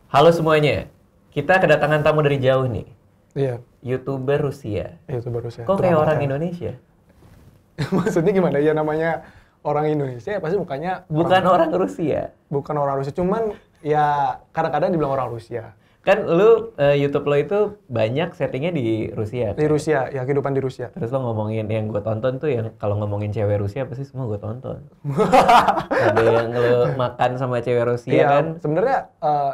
Halo semuanya, kita kedatangan tamu dari jauh nih. Iya, YouTuber Rusia. YouTuber Rusia. Kok kayak orang Drama Indonesia? Maksudnya gimana? Ya namanya orang Indonesia ya pasti mukanya Bukan orang Rusia. bukan orang Rusia. Cuman ya kadang-kadang dibilang orang Rusia. Kan lu YouTube lo itu banyak settingnya di Rusia. Di Rusia, ya kehidupan di Rusia. Terus lo ngomongin yang gue tonton tuh yang kalau ngomongin cewek Rusia pasti semua gue tonton. Ada yang lo makan sama cewek Rusia Iya, kan? sebenarnya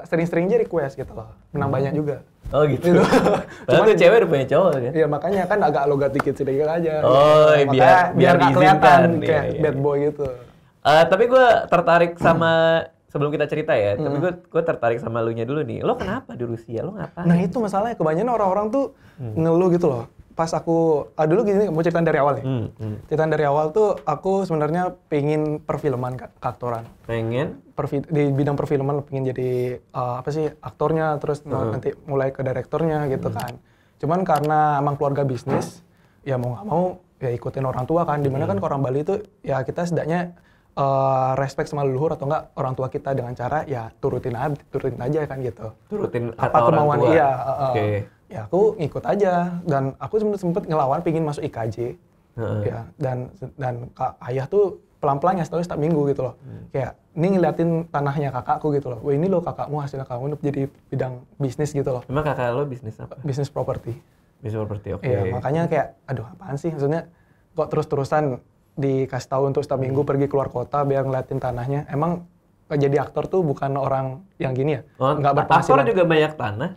sering-sering aja request gitu loh. Menang banyak juga. Oh gitu. Padahal tuh cewek udah punya cowok kan? Iya, makanya kan agak logat dikit sedikit aja. Oh, gitu. biar Makanya nggak kelihatan diizinkan. kayak Iya, bad iya. boy gitu. Tapi gue tertarik sama sebelum kita cerita ya. Tapi gue tertarik sama lu nya dulu nih. Lo kenapa di Rusia? Lo ngapain? Nah itu masalahnya, kebanyakan orang-orang tuh ngeluh gitu loh. Pas aku, dulu gini, mau ceritain dari awal nih. Ceritain dari awal tuh, aku sebenarnya pingin perfilman, keaktoran. Pengen? Di bidang perfilman pingin jadi, aktornya, terus nanti mulai ke direktornya gitu kan. Cuman karena emang keluarga bisnis, ya mau nggak mau, ya ikutin orang tua kan. Dimana kan ke orang Bali itu, ya kita setidaknya respect sama leluhur atau enggak orang tua kita dengan cara ya turutin aja kan gitu. Turutin Apa kata orang kemauan tua? iya. Oke. Ya aku ngikut aja dan aku sempet ngelawan pingin masuk IKJ. Ya dan ayah tuh pelan-pelan ngasih tahu setiap minggu gitu loh. Kayak ini ngeliatin tanahnya kakakku gitu loh. Wah ini loh kakakmu hasilnya kamu jadi bidang bisnis gitu loh. Emang kakak lo bisnis apa? Bisnis properti. Bisnis properti, oke. Iya, makanya kayak aduh apaan sih maksudnya kok terus-terusan dikasih tahu untuk setiap minggu pergi keluar kota biar ngeliatin tanahnya. Emang jadi aktor tuh bukan orang yang gini ya? Oh, Nggak aktor berpenghasilan. juga banyak tanah?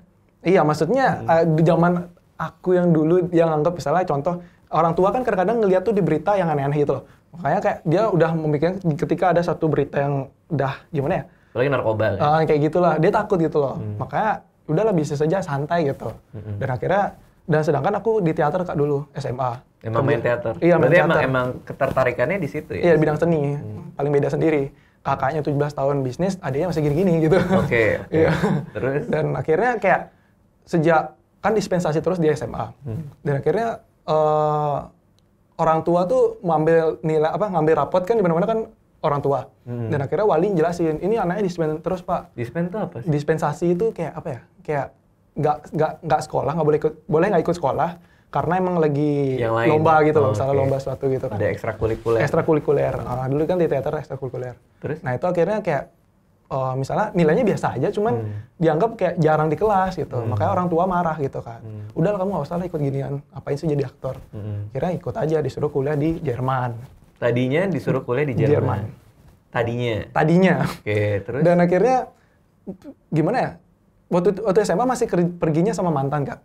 Iya, maksudnya di zaman aku yang dulu yang anggap misalnya contoh orang tua kan kadang-kadang ngeliat tuh di berita yang aneh-aneh gitu loh. Makanya kayak dia udah memikirkan ketika ada satu berita yang udah gimana ya? Apalagi narkoba kan? Kayak gitulah, dia takut gitu loh. Makanya udahlah bisnis saja santai gitu. Dan akhirnya sedangkan aku di teater Kak dulu SMA. Emang main teater? Iya, main Berarti teater. emang ketertarikannya di situ ya? Iya, bidang seni. Paling beda sendiri. Kakaknya 17 tahun bisnis, adiknya masih gini-gini gitu. Oke. Iya. Terus? Dan akhirnya kayak sejak kan dispensasi terus di SMA. Dan akhirnya orang tua tuh ngambil rapot kan di mana-mana kan orang tua. Dan akhirnya wali jelasin, ini anaknya dispen terus Pak. Dispen tuh apa sih? Dispensasi itu kayak apa ya? Kayak nggak sekolah, boleh nggak ikut sekolah karena emang lagi Yang lain. lomba gitu loh, Oh, misalnya oke. lomba suatu gitu kan. Ada ekstrakurikuler? Ekstrakurikuler. Dulu kan di teater ekstrakurikuler. Terus? Nah itu akhirnya kayak misalnya nilainya biasa aja, cuman dianggap kayak jarang di kelas gitu. Makanya orang tua marah gitu kan. Udahlah kamu nggak usah lah ikut ginian. Apain sih jadi aktor? Akhirnya ikut aja, disuruh kuliah di Jerman. Tadinya disuruh kuliah di Jerman? Tadinya? Oke, terus? Dan akhirnya gimana ya? Waktu SMA masih perginya sama mantan Kak.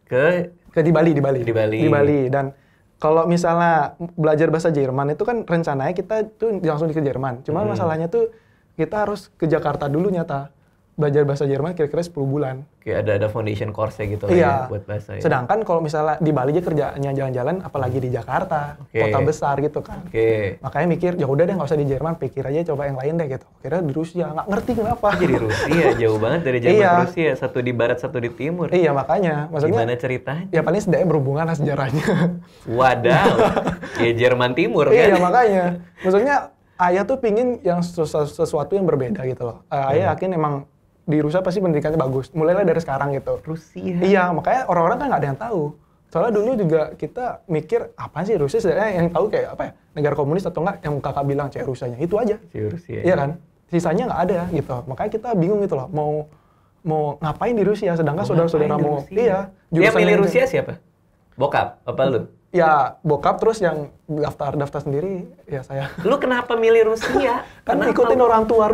Ke di Bali. Di Bali. Di Bali. Dan kalau misalnya belajar bahasa Jerman itu kan rencananya kita tuh langsung ke Jerman. Cuma masalahnya tuh kita harus ke Jakarta dulu nyata. Belajar bahasa Jerman kira-kira 10 bulan. Oke, ada foundation course-nya gitu Iya. ya buat bahasa ya? Sedangkan kalau misalnya di Bali aja kerjanya jalan-jalan, apalagi di Jakarta, Oke. kota besar gitu kan. Oke. Makanya mikir, ya udah deh nggak usah di Jerman, pikir aja coba yang lain deh gitu. Akhirnya di Rusia, nggak ngerti kenapa. Jadi Rusia, jauh banget dari Jerman Iya. ke Rusia. Satu di barat, satu di timur. Iya makanya, maksudnya Gimana ceritanya? ya paling setidaknya berhubungan lah sejarahnya. Wadaw, ya Jerman Timur Iya kan? makanya, maksudnya ayah tuh pingin yang sesuatu yang berbeda gitu loh. Ayah yakin emang di Rusia pasti pendidikannya bagus, mulailah dari sekarang gitu. Rusia. Iya, makanya orang-orang kan nggak ada yang tahu. Soalnya dulu juga kita mikir, apa sih Rusia sebenarnya yang tahu kayak apa ya, negara komunis atau enggak, yang kakak bilang cewek Rusianya, itu aja. Rusia. Iya kan? Sisanya nggak ada gitu. Makanya kita bingung gitu loh, mau ngapain di Rusia, sedangkan saudara-saudara mau, iya. Dia jurusan milih yang- Rusia siapa? Bokap? Apa lu? Ya, bokap terus yang daftar sendiri, ya saya. Lu kenapa milih Rusia? Kan Kenapa? ikutin orang tua,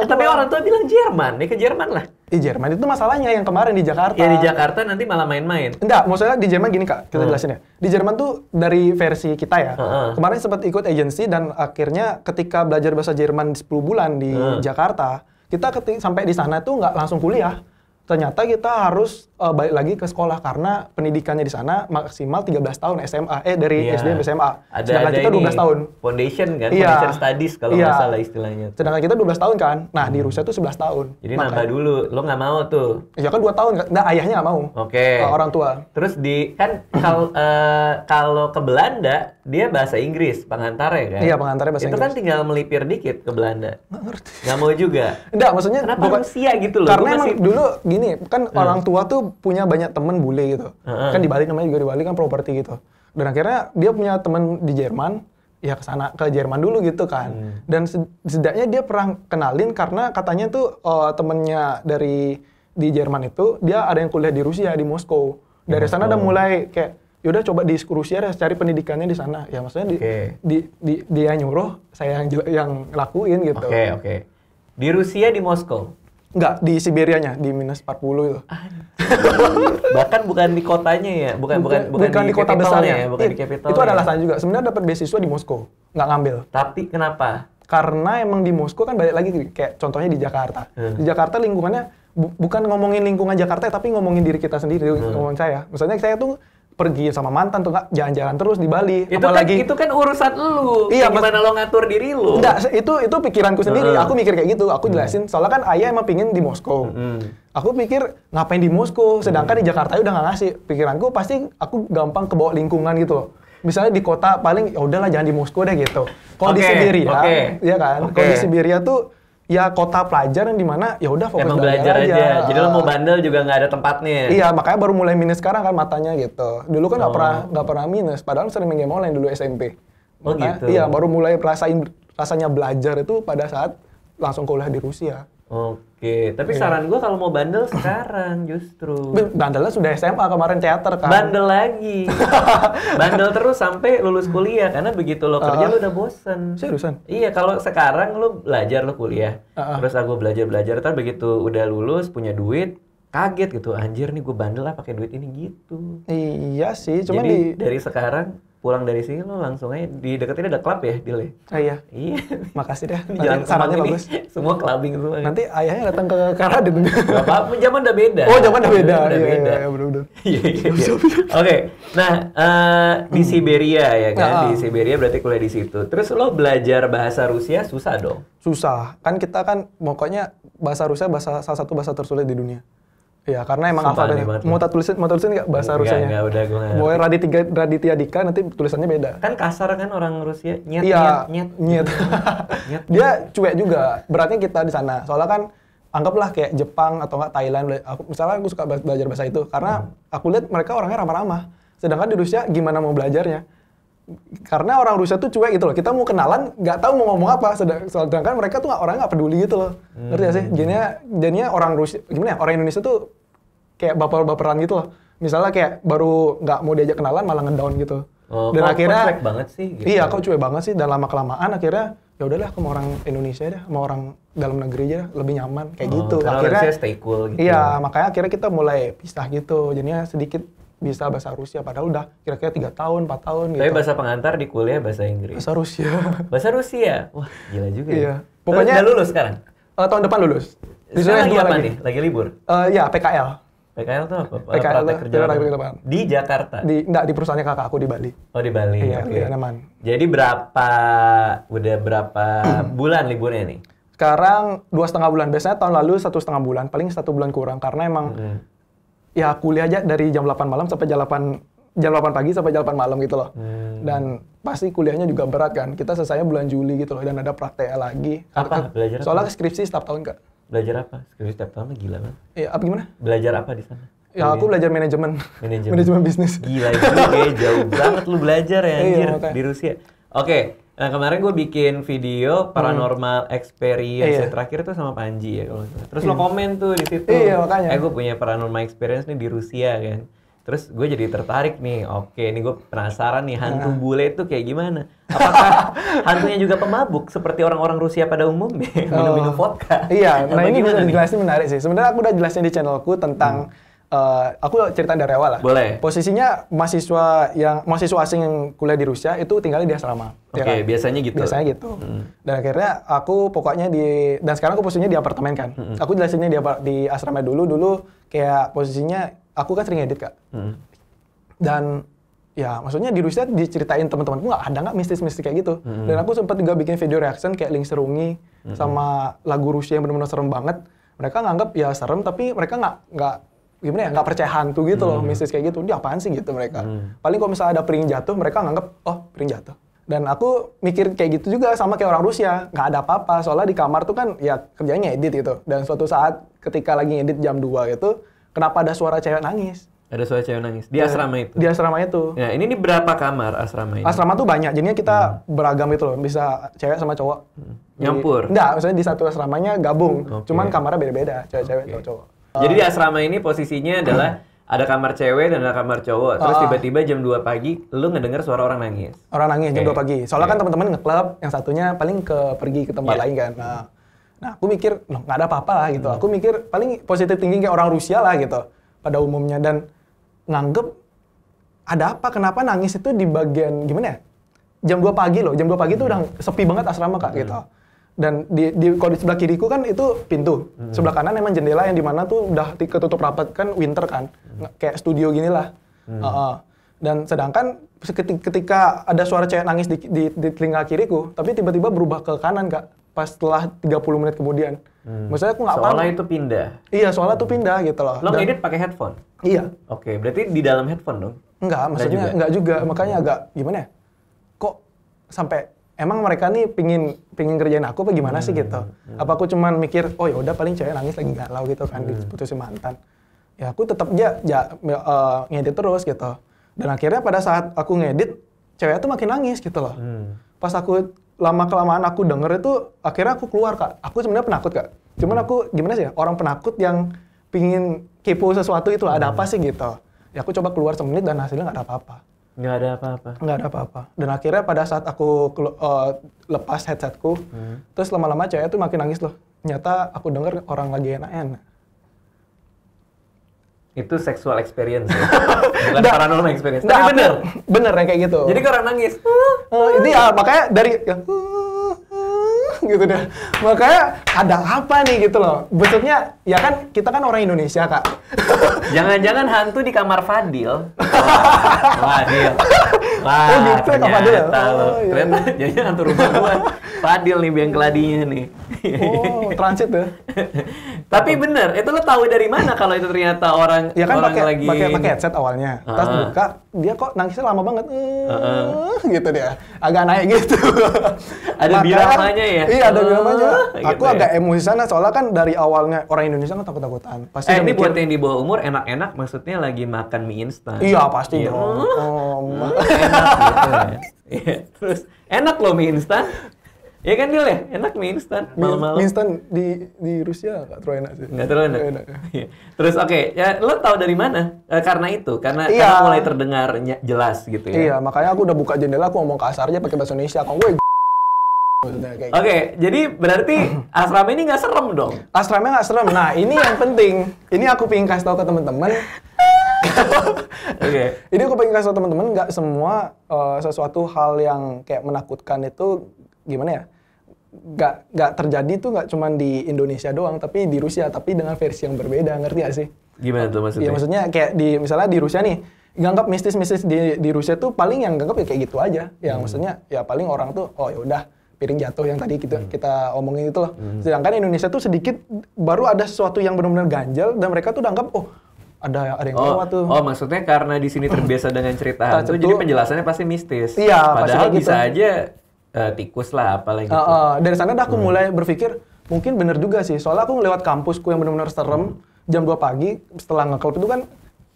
Tapi orang tua bilang Jerman, ya ke Jerman lah. Di Jerman itu masalahnya yang kemarin di Jakarta. Ya di Jakarta nanti malah main-main. Enggak, maksudnya di Jerman gini Kak, kita jelasin ya. Di Jerman tuh dari versi kita ya. Kemarin sempat ikut agency dan akhirnya ketika belajar bahasa Jerman 10 bulan di Jakarta, kita sampai di sana tuh nggak langsung kuliah. Ternyata kita harus balik lagi ke sekolah karena pendidikannya di sana maksimal 13 tahun SMA dari SD sampai SMA. Sedangkan kita 12 tahun. Foundation kan, foundation studies kalau nggak salah istilahnya. Sedangkan kita 12 tahun kan. Nah, di Rusia tuh 11 tahun. Jadi nambah dulu, lo nggak mau tuh. Ya kan 2 tahun, nah ayahnya nggak mau. Oke. Orang tua. Terus kan kalau ke Belanda dia bahasa Inggris pengantarnya kan? Iya, pengantarnya bahasa Inggris. Itu kan tinggal melipir dikit ke Belanda. Nggak ngerti. Nggak mau juga. Enggak, maksudnya kenapa Rusia gitu loh? Karena emang dulu gini, kan orang tua tuh punya banyak temen bule gitu. Kan di Bali namanya juga di Bali kan properti gitu. Dan akhirnya dia punya temen di Jerman, ya ke Jerman dulu gitu kan. Dan setidaknya dia pernah kenalin karena katanya tuh temennya di Jerman itu dia ada yang kuliah di Rusia di Moskow. Dari sana udah mulai kayak yaudah coba di Rusia deh cari pendidikannya di sana. Ya maksudnya dia nyuruh, saya yang lakuin gitu. Oke. Di Rusia di Moskow. Enggak, di Siberianya, di minus 40 itu. Bahkan bukan di kotanya ya, bukan di kota besarnya ya, bukan di capital. Itu ada alasan juga. Sebenarnya dapat beasiswa di Moskow, nggak ngambil. Tapi kenapa? Karena emang di Moskow kan balik lagi kayak contohnya di Jakarta. Di Jakarta lingkungannya bukan ngomongin lingkungan Jakarta, tapi ngomongin diri kita sendiri, ngomongin saya. Misalnya saya tuh pergi sama mantan tuh nggak jalan-jalan terus di Bali. Itu kan urusan lu. Iya, gimana lo ngatur diri lu? Enggak, itu pikiranku sendiri. Aku mikir kayak gitu. Aku jelasin. Soalnya kan ayah emang pingin di Moskow. Aku pikir ngapain di Moskow, sedangkan di Jakarta udah nggak ngasih. Pikiranku pasti aku gampang kebawa lingkungan gitu loh. Misalnya di kota paling ya udahlah jangan di Moskow deh gitu. Kalau di Siberia, ya kan? Kalau di Siberia tuh ya kota pelajar yang dimana ya udah fokus belajar aja. Jadi lo mau bandel juga nggak ada tempatnya. Iya, makanya baru mulai minus sekarang kan matanya gitu. Dulu kan nggak pernah minus, padahal sering main game online dulu SMP. Gitu. Iya, baru mulai rasanya belajar itu pada saat langsung kuliah di Rusia. Oke, tapi saran gue kalau mau bandel sekarang justru. Bandelnya sudah SMA kemarin teater kan. Bandel lagi. Bandel terus sampai lulus kuliah karena begitu lo kerja lo udah bosen. Seriusan? Iya, kalau sekarang lo belajar lo kuliah. Terus aku belajar, tapi begitu udah lulus punya duit, kaget gitu. Anjir nih gue bandel lah pakai duit ini gitu. Iya sih, cuma jadi dari sekarang pulang dari sini lo langsung aja di deketin ada klub ya, Dil ya? Iya. Iya. Makasih deh. Jangan sarannya bagus. Semua clubbing semua. Nanti ayahnya datang ke Karadit. Gak apa-apa, zaman udah beda. Oh, zaman udah beda. Iya, bener-bener. Iya. Oke, nah di Siberia ya kan? Di Siberia berarti kuliah di situ. Terus lo belajar bahasa Rusia susah dong? Susah. Kan kita kan pokoknya bahasa Rusia salah satu bahasa tersulit di dunia. Iya, karena emang alfabetnya. Mau tulisin nggak bahasa Rusianya? Enggak, udah gue ngerti. Pokoknya Raditya Dika nanti tulisannya beda. Kan kasar kan orang Rusia, nyet. Dia cuek juga. Beratnya kita di sana. Soalnya kan anggaplah kayak Jepang atau nggak Thailand. Misalnya aku suka belajar bahasa itu karena aku lihat mereka orangnya ramah-ramah. Sedangkan di Rusia gimana mau belajarnya? Karena orang Rusia tuh cuek gitu loh. Kita mau kenalan, nggak tahu mau ngomong apa. Sedangkan mereka tuh orangnya nggak peduli gitu loh. Ngerti gak sih? Jadinya orang Rusia, gimana ya? Orang Indonesia tuh kayak baper-baperan gitu loh. Misalnya kayak baru nggak mau diajak kenalan malah ngedown gitu. Dan akhirnya cuek banget sih. Gitu. Iya, kok cuek banget sih. Dan lama-kelamaan akhirnya ya udahlah aku mau orang Indonesia deh, mau orang dalam negeri aja lebih nyaman kayak gitu. Akhirnya Rusia stay cool gitu. Iya, makanya akhirnya kita mulai pisah gitu. Jadinya sedikit bisa bahasa Rusia, padahal udah kira-kira 3 tahun, 4 tahun gitu. Tapi bahasa pengantar di kuliah bahasa Inggris? Bahasa Rusia. Bahasa Rusia? Wah, gila juga iya. Ya. Pokoknya udah lulus sekarang? Tahun depan lulus. Sekarang lagi apa nih? Lagi libur? Ya, PKL. PKL tuh apa? PKL kerja di Jakarta? Enggak, di perusahaannya kakak aku di Bali. Oh, di Bali. Iya, okay. Aman. Jadi udah berapa bulan liburnya nih? Sekarang 2,5 bulan. Biasanya tahun lalu 1,5 bulan, paling 1 bulan kurang karena emang ya kuliah aja dari jam 8 malam sampai jam 8 pagi sampai jam 8 malam gitu loh. Dan pasti kuliahnya juga berat kan. Kita selesainya bulan Juli gitu loh dan ada praktek lagi. Apa? Belajar apa? Soalnya skripsi setiap tahun Kak. Belajar apa? Skripsi setiap tahun gila kan? Iya, apa gimana? Belajar apa di sana? Ya aku belajar manajemen bisnis. Gila juga ya, jauh banget lu belajar ya anjir di Rusia. Oke. Nah kemarin gue bikin video paranormal experience terakhir tuh sama Panji ya kalau misalnya. Terus lo komen tuh di situ. Iya makanya. Gue punya paranormal experience nih di Rusia kan. Terus gue jadi tertarik nih. Oke, nih gue penasaran nih hantu bule itu kayak gimana? Apakah hantunya juga pemabuk seperti orang-orang Rusia pada umumnya minum-minum vodka? Iya. Nah ini bisa dijelasin menarik sih. Sebenarnya aku udah jelasin di channelku tentang aku ceritain dari awal lah. Boleh. Posisinya mahasiswa asing yang kuliah di Rusia itu tinggalnya di asrama. Oke, ya kan? Biasanya gitu. Biasanya gitu. Dan akhirnya aku pokoknya dan sekarang aku posisinya di apartemen kan. Aku jelasinnya di asrama dulu kayak posisinya aku kan sering edit Kak. Dan ya maksudnya di Rusia diceritain teman-temanku nggak mistis-mistis kayak gitu. Dan aku sempat juga bikin video reaction kayak Link Serungi sama lagu Rusia yang benar-benar serem banget. Mereka nganggap ya serem, tapi mereka nggak gimana ya, nggak percaya hantu gitu loh, mistis kayak gitu. Ini apaan sih gitu mereka. Paling kalau misalnya ada piring jatuh, mereka nganggap oh piring jatuh. Dan aku mikir kayak gitu juga sama kayak orang Rusia, nggak ada apa-apa. Soalnya di kamar tuh kan ya kerjanya edit gitu. Dan suatu saat ketika lagi edit jam 2 gitu, kenapa ada suara cewek nangis? Ada suara cewek nangis di asrama itu. Di asrama itu. Ya, ini berapa kamar asrama ini? Asrama tuh banyak, jadinya kita beragam gitu loh, bisa cewek sama cowok. Nyampur? Enggak, maksudnya di satu asramanya gabung, cuman kamarnya beda-beda, cewek-cewek, cowok-cowok. Jadi di asrama ini posisinya adalah ada kamar cewek dan ada kamar cowok. Terus tiba-tiba jam 2 pagi, lu ngedenger suara orang nangis. Orang nangis jam 2 pagi. Soalnya kan teman-teman ngeklub, yang satunya paling pergi ke tempat lain kan. Nah, aku mikir, loh nggak ada apa-apa lah gitu. Aku mikir paling positive thinking kayak orang Rusia lah gitu, pada umumnya. Dan nganggep, ada apa, kenapa nangis itu di bagian, gimana ya? Jam 2 pagi loh, jam 2 pagi itu udah sepi banget asrama Kak gitu. Dan kalau di sebelah kiriku kan itu pintu. Sebelah kanan emang jendela yang dimana tuh udah ketutup rapat kan winter kan. Kayak studio gini lah. Dan sedangkan ketika ada suara cewek nangis di telinga kiriku, tapi tiba-tiba berubah ke kanan Kak. Pas setelah 30 menit kemudian. Maksudnya aku nggak paham. Soalnya itu pindah? Iya, soalnya tuh pindah gitu loh. Lo ngedit pakai headphone? Iya. Oke, berarti di dalam headphone dong? Enggak, maksudnya enggak juga. Makanya agak gimana ya? Kok sampai emang mereka nih pingin kerjain aku apa gimana sih gitu? Apa aku cuman mikir, oh ya udah paling cewek nangis lagi galau gitu kan, diputusin mantan. Ya aku tetap ngedit terus gitu. Dan akhirnya pada saat aku ngedit, cewek tuh makin nangis gitu loh. Pas aku lama-kelamaan aku denger itu, akhirnya aku keluar Kak. Aku sebenarnya penakut Kak. Cuman aku gimana sih ya, orang penakut yang pingin kepo sesuatu itu ada apa sih gitu. Ya aku coba keluar semenit dan hasilnya nggak ada apa-apa. Nggak ada apa-apa? Nggak ada apa-apa. Dan akhirnya pada saat aku lepas headsetku, terus lama-lama cewek tuh makin nangis loh. Ternyata aku denger orang lagi enak-enak. Itu sexual experience ya? Bukan paranormal experience. Tapi bener? Bener ya kayak gitu. Jadi orang nangis? Ini ya makanya dari gitu deh. Makanya ada apa nih gitu loh. Maksudnya ya kan kita kan orang Indonesia Kak. Jangan-jangan hantu di kamar Fadil. Fadil. Wah, oh gitu ya Kak Fadil. Ternyata jadinya hantu rumah gua. Fadil nih biang keladinya nih. Oh, transit ya. Tapi bener, itu lo tahu dari mana kalau itu ternyata orang ya kan pakai headset awalnya. Terus buka, dia kok nangisnya lama banget. Gitu dia. Agak naik gitu. Ada biramanya ya? Iya, ada biramanya. Aku gitu agak emosi sana soalnya kan dari awalnya orang Indonesia kan takut-takutan. Pasti ini buat yang di bawah umur enak-enak maksudnya lagi makan mie instan. Iya, pasti dong. Enak gitu ya. Terus enak loh mie instan. Ya kan Dil ya? Enak mie instan malam-malam. Mie instan di Rusia nggak terlalu enak sih. Nggak terlalu enak? Terus oke, ya lo tahu dari mana? Karena itu? Karena mulai terdengar jelas gitu ya? Iya, makanya aku udah buka jendela, aku ngomong kasar aja pakai bahasa Indonesia. Kalau gue Oke, jadi berarti asrama ini nggak serem dong? Asramanya nggak serem. Nah, ini yang penting. Ini aku pengen kasih tahu ke teman-teman. Ini aku pengen kasih tahu teman-teman, nggak semua sesuatu hal yang kayak menakutkan itu gimana ya? Nggak terjadi tuh nggak cuma di Indonesia doang, tapi di Rusia, tapi dengan versi yang berbeda, ngerti gak sih? Gimana tuh maksudnya? Iya maksudnya kayak misalnya di Rusia nih, nganggap mistis-mistis di Rusia tuh paling yang nganggap ya kayak gitu aja. Yang maksudnya ya paling orang tuh, oh ya udah piring jatuh yang tadi kita omongin itu loh. Sedangkan Indonesia tuh sedikit baru ada sesuatu yang benar-benar ganjal dan mereka tuh anggap oh ada yang lewat tuh. Oh maksudnya karena di sini terbiasa dengan cerita hantu, jadi penjelasannya pasti mistis. Iya, padahal pasti bisa aja tikus lah apalagi gitu. Dari sana aku mulai berpikir mungkin bener juga sih. Soalnya aku ngelewat kampusku yang benar-benar serem jam 2 pagi setelah ngeklub itu kan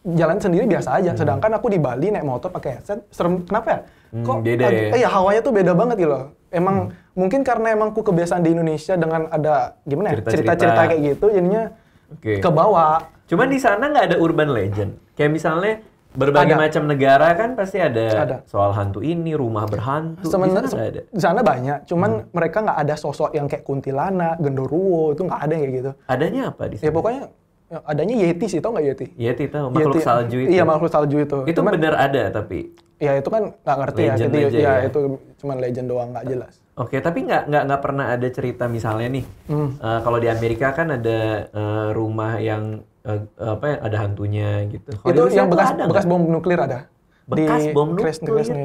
jalan sendiri biasa aja. Sedangkan aku di Bali naik motor pakai headset serem. Kenapa ya? Kok beda ya? Iya hawanya tuh beda banget gitu loh. Emang mungkin karena emang ku kebiasaan di Indonesia dengan ada gimana ya cerita-cerita kayak gitu jadinya kebawa. Cuman di sana nggak ada urban legend. Kayak misalnya berbagai macam negara kan pasti ada soal hantu ini, rumah berhantu. Sebenarnya di sana banyak, cuman mereka nggak ada sosok yang kayak kuntilanak, genderuwo, itu nggak ada kayak gitu. Adanya apa di sana? Ya pokoknya adanya Yeti sih, tau nggak Yeti? Yeti tahu, makhluk salju itu. Iya, makhluk salju itu. Itu benar ada tapi. Ya itu kan nggak ngerti legend ya, ya. Itu cuma legend doang, nggak jelas. Oke, tapi nggak pernah ada cerita misalnya nih, kalau di Amerika kan ada rumah yang apa ya, ada hantunya gitu. Kalau di Itu Rusia yang tuh bekas ada bekas nggak? bom nuklir ada. Bekas Di bom nuklir?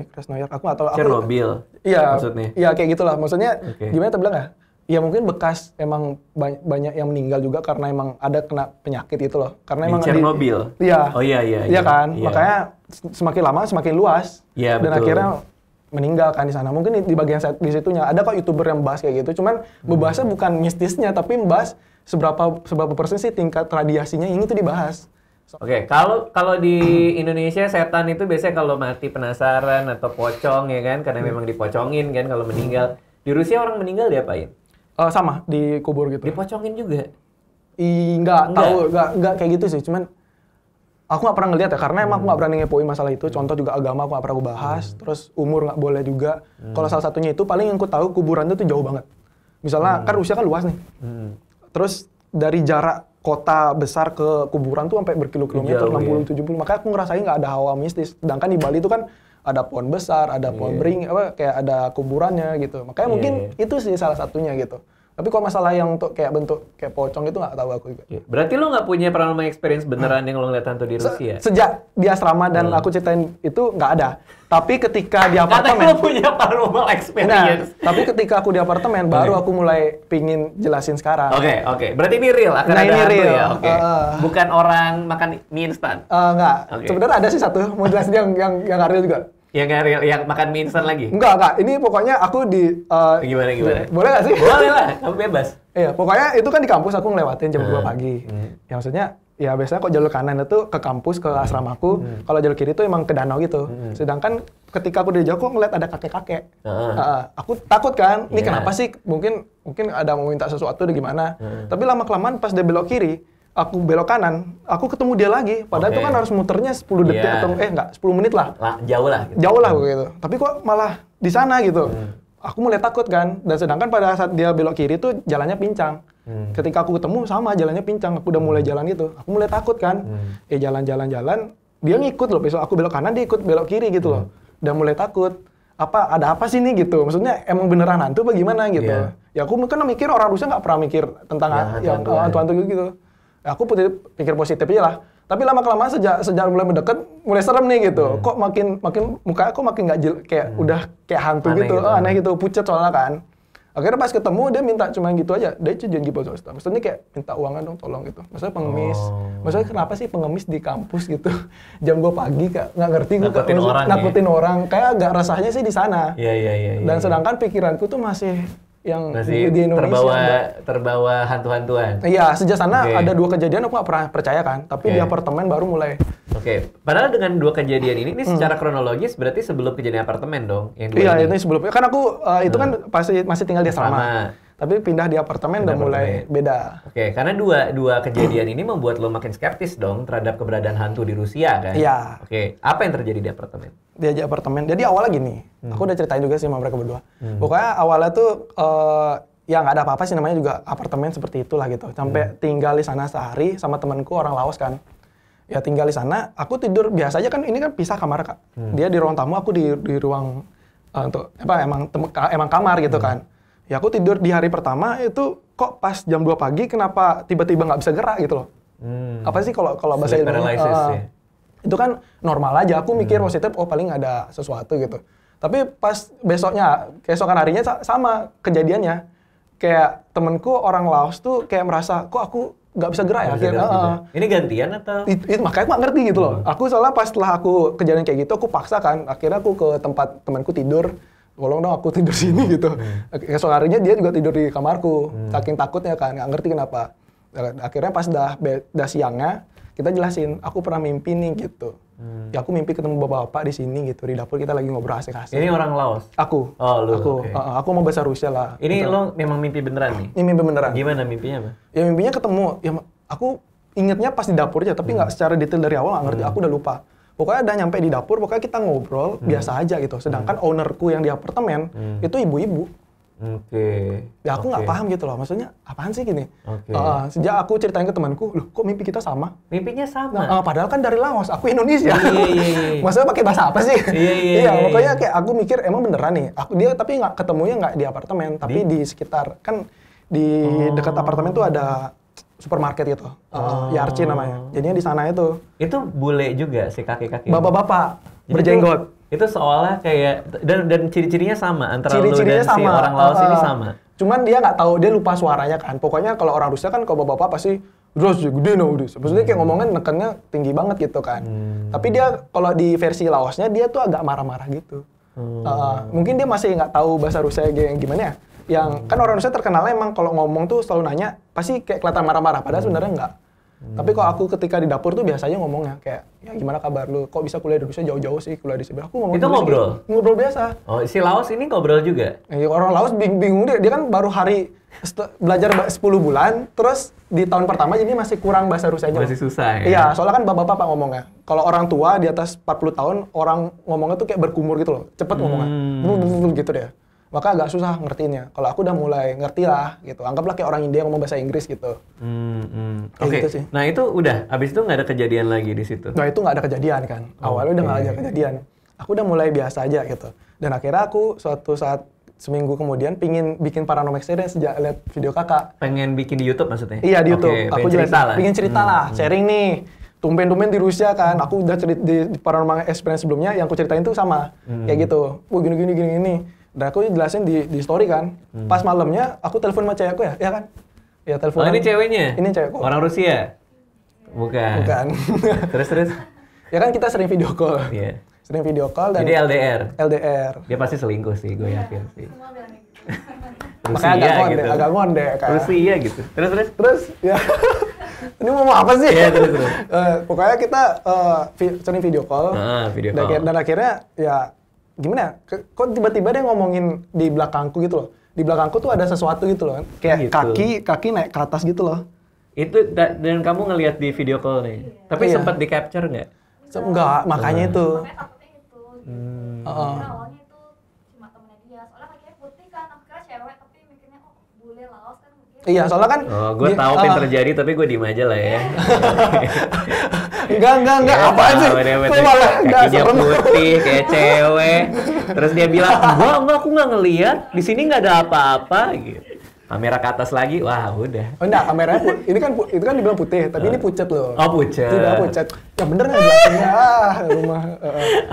Krasnoyarsk. Aku nggak tahu. Chernobyl Iya, maksudnya. iya kayak gitulah. Maksudnya Oke. gimana kita bilang ya? Ya mungkin bekas emang banyak yang meninggal juga karena emang ada kena penyakit gitu loh. Karena Di emang Chernobyl? Iya. Oh iya. Iya kan? Iya. Makanya semakin lama semakin luas. Iya, Dan betul. akhirnya meninggal kan di sana. Mungkin di bagian di situnya ada kok YouTuber yang bahas kayak gitu. Cuman membahasnya bukan mistisnya tapi membahas seberapa persen sih tingkat radiasinya ini tuh dibahas. Oke, kalau di Indonesia setan itu biasanya kalau mati penasaran atau pocong ya kan, karena memang dipocongin kan kalau meninggal. Di Rusia orang meninggal diapain? Sama dikubur gitu. Dipocongin juga. Nggak tahu, nggak kayak gitu sih. Cuman aku nggak pernah ngeliat ya, karena emang aku nggak berani ngepoin masalah itu. Contoh juga agama aku nggak pernah aku bahas. Terus umur nggak boleh juga. Kalau salah satunya itu paling yang aku tahu kuburan itu tuh jauh banget. Misalnya kan Rusia kan luas nih. Terus dari jarak kota besar ke kuburan tuh sampai berkilo-kilometer, Jauh, 60-70. Makanya aku ngerasain nggak ada hawa mistis. Sedangkan di Bali itu kan ada pohon besar, ada pohon beringin, kayak ada kuburannya gitu. Makanya mungkin itu sih salah satunya gitu. Tapi kalau masalah yang untuk kayak bentuk kayak pocong itu nggak tahu aku juga. Berarti lo nggak punya paranormal experience beneran yang lo ngeliat hantu di Rusia? Sejak di asrama dan aku ceritain itu nggak ada. Tapi ketika di Katanya apartemen, lo punya paranormal nah, experience. tapi ketika aku di apartemen baru aku mulai pingin jelasin sekarang. Oke. Berarti ini real, akan Nah, ada ini hantu real. ya? Oke. Bukan orang makan mie instan? Nggak. Oke. Sebenarnya ada sih satu mau jelasin yang nggak real juga. Yang nggak real, yang makan mie instan lagi? Enggak. Ini pokoknya aku di... Gimana? Boleh nggak sih? Boleh lah, kamu bebas. Iya, pokoknya itu kan di kampus aku ngelewatin jam 2 pagi. Ya maksudnya, ya biasanya kok jalur kanan itu ke kampus, ke asramaku. Kalau jalur kiri itu emang ke danau gitu. Sedangkan ketika aku dari jauh kok ngeliat ada kakek-kakek. Aku takut kan, ini kenapa sih? Mungkin ada mau minta sesuatu atau gimana. Tapi lama-kelamaan pas dia belok kiri, aku belok kanan, aku ketemu dia lagi. Padahal itu kan harus muternya 10 detik atau 10 menit lah. Jauh lah. Gitu. Jauh lah gitu. Tapi kok malah di sana gitu. Aku mulai takut kan. Dan sedangkan pada saat dia belok kiri tuh jalannya pincang. Ketika aku ketemu sama jalannya pincang. Aku udah mulai jalan gitu. Aku mulai takut kan. Jalan-jalan. Dia ngikut loh. Besok aku belok kanan dia ikut belok kiri gitu loh. Udah mulai takut. Ada apa sih nih gitu. Maksudnya emang beneran hantu apa gimana gitu. Ya aku mungkin mikir orang Rusia nggak pernah mikir tentang yang hantu-hantu gitu. Ya, aku pikir positif aja lah. Tapi lama-kelamaan sejak mulai mendekat, mulai serem nih gitu. Kok makin muka aku makin nggak kayak udah kayak hantu Aneh gitu. gitu. Aneh gitu, pucat soalnya kan. Akhirnya pas ketemu dia minta cuma gitu aja. Dia janji bos. Maksudnya kayak minta uangnya dong, tolong gitu. Maksudnya pengemis. Maksudnya kenapa sih pengemis di kampus gitu? Jam 2 pagi nggak ngerti gue. Nakutin orang. Kayak agak rasanya sih di sana. Iya. Dan sedangkan pikiranku tuh masih yang Masih di Indonesia. terbawa hantu-hantuan. Iya, sejak sana ada 2 kejadian aku nggak pernah percaya kan. Tapi di apartemen baru mulai. Oke. Padahal dengan 2 kejadian ini secara kronologis berarti sebelum kejadian apartemen dong. Yang 2 Iya, ini. ini sebelumnya. Kan aku itu kan masih tinggal di asrama. Tapi pindah di apartemen udah mulai beda. Oke, karena dua kejadian ini membuat lo makin skeptis dong terhadap keberadaan hantu di Rusia kan? Iya. Oke, apa yang terjadi di apartemen? Dia di apartemen. Jadi awalnya gini. Aku udah ceritain juga sih sama mereka berdua. Pokoknya awalnya tuh ya nggak ada apa-apa sih, namanya juga apartemen seperti itulah gitu. Sampai tinggal di sana sehari sama temanku orang Laos kan. Ya tinggal di sana, aku tidur biasa aja kan, ini kan pisah kamar Kak. Dia di ruang tamu, aku di ruang untuk emang kamar gitu kan. Ya aku tidur di hari pertama itu kok pas jam 2 pagi kenapa tiba-tiba nggak bisa gerak gitu loh. Apa sih kalau bahasa Sleep paralysis ya? Itu kan normal aja, aku mikir positif, paling ada sesuatu gitu. Tapi pas keesokan harinya sama kejadiannya. Kayak temenku orang Laos tuh kayak merasa, kok aku nggak bisa gerak ya? Ini gantian atau? Itu makanya aku nggak ngerti gitu loh. Aku soalnya setelah aku kejadian kayak gitu, aku paksa kan. Akhirnya aku ke tempat temanku tidur. Tolong dong aku tidur sini gitu. Esok harinya dia juga tidur di kamarku. Saking takutnya kan, nggak ngerti kenapa. Akhirnya pas dah siangnya, kita jelasin, aku pernah mimpi nih gitu. Ya aku mimpi ketemu bapak-bapak di sini gitu, di dapur kita lagi ngobrol asik-asik. Ini orang Laos? Aku. Oh, lu. Aku mau bahasa Rusia lah. Ini gitu. lo memang mimpi beneran nih? Ini mimpi beneran. Gimana mimpinya, Pak? Ya mimpinya ketemu. Ya aku ingetnya pas di dapur aja, tapi nggak secara detail dari awal, nggak ngerti. Aku udah lupa. Pokoknya udah nyampe di dapur, pokoknya kita ngobrol biasa aja gitu. Sedangkan ownerku yang di apartemen itu ibu-ibu. Oke. Ya aku nggak paham gitu loh. Maksudnya apaan sih gini? Oke. Sejak aku ceritain ke temanku, loh kok mimpi kita sama? Mimpinya sama? Nah, padahal kan dari Laos, aku Indonesia. Iya. Maksudnya pakai bahasa apa sih? Iya. Pokoknya kayak aku mikir emang beneran nih. Dia tapi ketemunya nggak di apartemen, tapi di sekitar kan di dekat apartemen tuh ada supermarket gitu. Yarchi namanya. Jadinya di sana itu. Itu bule juga si kakek-kakek. Bapak-bapak Jadi berjenggot. Itu seolah kayak dan ciri-cirinya sama antara lu Ciri-cirinya dan si sama. orang Laos ini sama. Cuman dia nggak tahu, dia lupa suaranya kan. Pokoknya kalau orang Rusia kan kalau bapak-bapak pasti terus gede no udah. Maksudnya kayak ngomongnya nekennya tinggi banget gitu kan. Tapi dia kalau di versi Laosnya dia tuh agak marah-marah gitu. Mungkin dia masih nggak tahu bahasa Rusia yang gimana ya. Yang kan orang Rusia terkenalnya emang kalau ngomong tuh selalu nanya pasti kayak kelihatan marah-marah. Padahal sebenarnya nggak. Tapi kalau aku ketika di dapur tuh biasanya ngomongnya kayak, ya gimana kabar lu? Kok bisa kuliah di Rusia jauh-jauh sih kuliah di sini? Aku ngomong Itu ngobrol? Ngobrol biasa. Oh, si Laos ini ngobrol juga? Orang Laos bingung dia kan baru belajar 10 bulan, terus di tahun pertama jadi masih kurang bahasa Rusianya. Masih susah ya? Iya, soalnya kan bapak-bapak ngomongnya. Kalau orang tua di atas 40 tahun, orang ngomongnya tuh kayak berkumur gitu loh. Cepet ngomongnya. Gitu deh. Maka agak susah ngertiinnya. Kalau aku udah mulai ngerti lah gitu. Anggaplah kayak orang India ngomong bahasa Inggris gitu. Oke. Gitu sih. Nah itu udah, abis itu nggak ada kejadian lagi di situ? Nah itu nggak ada kejadian kan. Awalnya udah nggak ada kejadian. Aku udah mulai biasa aja gitu. Dan akhirnya aku suatu saat seminggu kemudian pingin bikin Paranormal Experience sejak lihat video kakak. Pengen bikin di YouTube maksudnya? Iya di YouTube. Oke, Aku cerita lah. Pingin cerita lah, sharing nih. Tumben-tumben di Rusia kan, aku udah cerita di Paranormal Experience sebelumnya, yang aku ceritain tuh sama. Kayak gitu. Wah gini. Dan aku jelasin di story kan. Pas malamnya aku telepon sama cewekku ya kan? Ya telepon. Oh ini ceweknya? Ini cewekku. Orang Rusia? Bukan. Terus? Ya kan kita sering video call. Iya. Sering video call dan... Jadi LDR? LDR. Dia pasti selingkuh sih, gue yakin sih. Makanya agak ngondek kayak. Rusia gitu. Terus ya. Ini mau apa sih? Iya, terus. Pokoknya kita sering video call. Video call. Dan akhirnya ya gimana ya? Kok tiba-tiba dia ngomongin di belakangku gitu loh. Di belakangku tuh ada sesuatu gitu loh. Kayak gitu. kaki naik ke atas gitu loh. Itu dan kamu ngelihat di video call nih. Tapi Iya. sempat di capture nggak? Enggak, makanya itu. Makanya takutnya itu. Karena awalnya itu cuma temennya dia. Soalnya kakinya putih kan, aku kira cewek tapi mikirnya oh bule Laos kan mungkin. Iya, soalnya kan Gue tahu apa yang terjadi tapi gue diem aja lah ya. Enggak, apaan sih? Kok malah kakinya putih kayak cewek. Terus dia bilang, enggak, aku nggak ngeliat. Di sini nggak ada apa-apa gitu. Kamera ke atas lagi, wah udah. Oh enggak, kameranya itu kan dibilang putih, tapi ini pucet loh. Oh pucet. Tidak pucet. Ya bener nggak jelasinnya? Rumah.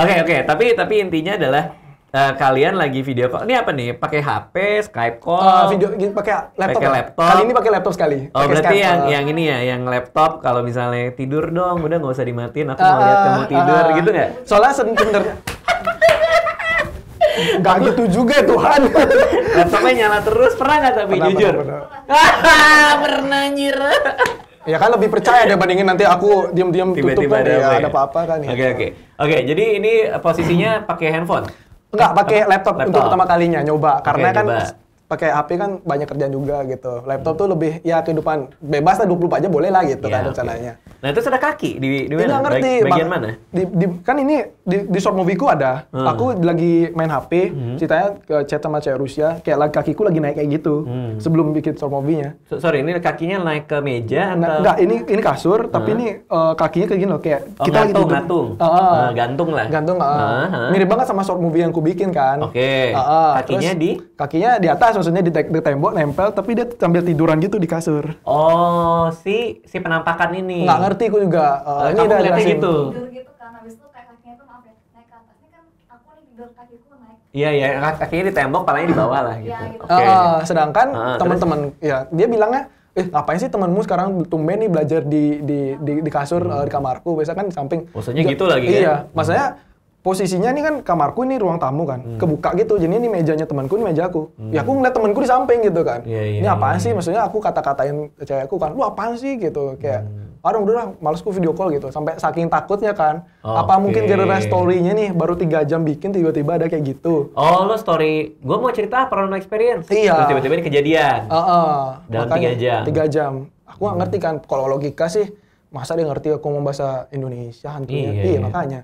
Oke. Tapi intinya adalah kalian lagi video call. Ini apa nih? Pakai HP, Skype call? Video pakai laptop. Pakai ya? laptop. Kali ini pakai laptop sekali. Oh Pakai berarti Skype, yang ini ya, yang laptop kalau misalnya tidur dong, udah nggak usah dimatiin, aku mau lihat kamu tidur gitu nggak? Soalnya sebenarnya nggak gitu juga Tuhan. Laptopnya nyala terus, pernah nggak tapi jujur? Pernah anjir. Ya kan lebih percaya dibandingin nanti aku diam-diam tutup Tiba-tiba kan ya ada apa-apa kan ya. Oke, jadi ini posisinya pakai handphone? Enggak, pakai laptop untuk pertama kalinya nyoba. Karena kan nyoba. pakai HP kan banyak kerjaan juga gitu. Laptop tuh lebih ya kehidupan bebas lah 24 aja boleh lah gitu kan rencananya. Nah itu ada kaki di Dia mana? nggak ngerti. Bagian mana? Kan ini di short movie-ku ada. Aku lagi main HP, ceritanya ke chat sama cewek Rusia, kayak kakiku lagi naik kayak gitu sebelum bikin short movie-nya. Sorry, ini kakinya naik ke meja atau? Enggak, ini kasur, tapi ini kakinya kayak gini loh, kayak kita lagi duduk. Gantung lah. Gantung, mirip banget sama short movie yang ku bikin kan. Oke. Kakinya kakinya di atas, maksudnya di tembok nempel, tapi dia sambil tiduran gitu di kasur. Oh, si penampakan ini. Nggak ngerti aku juga. Ini Kamu udah ngeliatnya jelasin. gitu? Tidur gitu kan, habis itu kayak kakinya tuh maaf ya, naik ke atas. Ini kan aku nih tidur kakiku naik. Iya, kakinya di tembok, palanya di bawah lah gitu. Iya, gitu. Oke. Sedangkan teman-teman, ya dia bilangnya, ngapain sih temanmu sekarang tumben nih belajar di kasur di kamarku, biasa kan di samping. Maksudnya gitu lagi kan? Iya, maksudnya posisinya ini kan kamarku ini ruang tamu kan, kebuka gitu, jadi ini mejanya temanku, ini meja aku. Ya aku ngeliat temanku di samping gitu kan. Iya, Ini apaan sih? Maksudnya aku kata-katain cewekku kan, lu apaan sih gitu, kayak aduh udah lah, males ku video call gitu, sampai saking takutnya kan. Apa mungkin gara-gara story-nya nih baru 3 jam bikin tiba-tiba ada kayak gitu. Oh, lo story, gue mau cerita Paranormal Experience. Iya. Terus tiba-tiba ini kejadian. Dalam 3 jam. 3 jam. Aku nggak ngerti kan, kalau logika sih, masa dia ngerti aku mau bahasa Indonesia hantunya? Iya, makanya.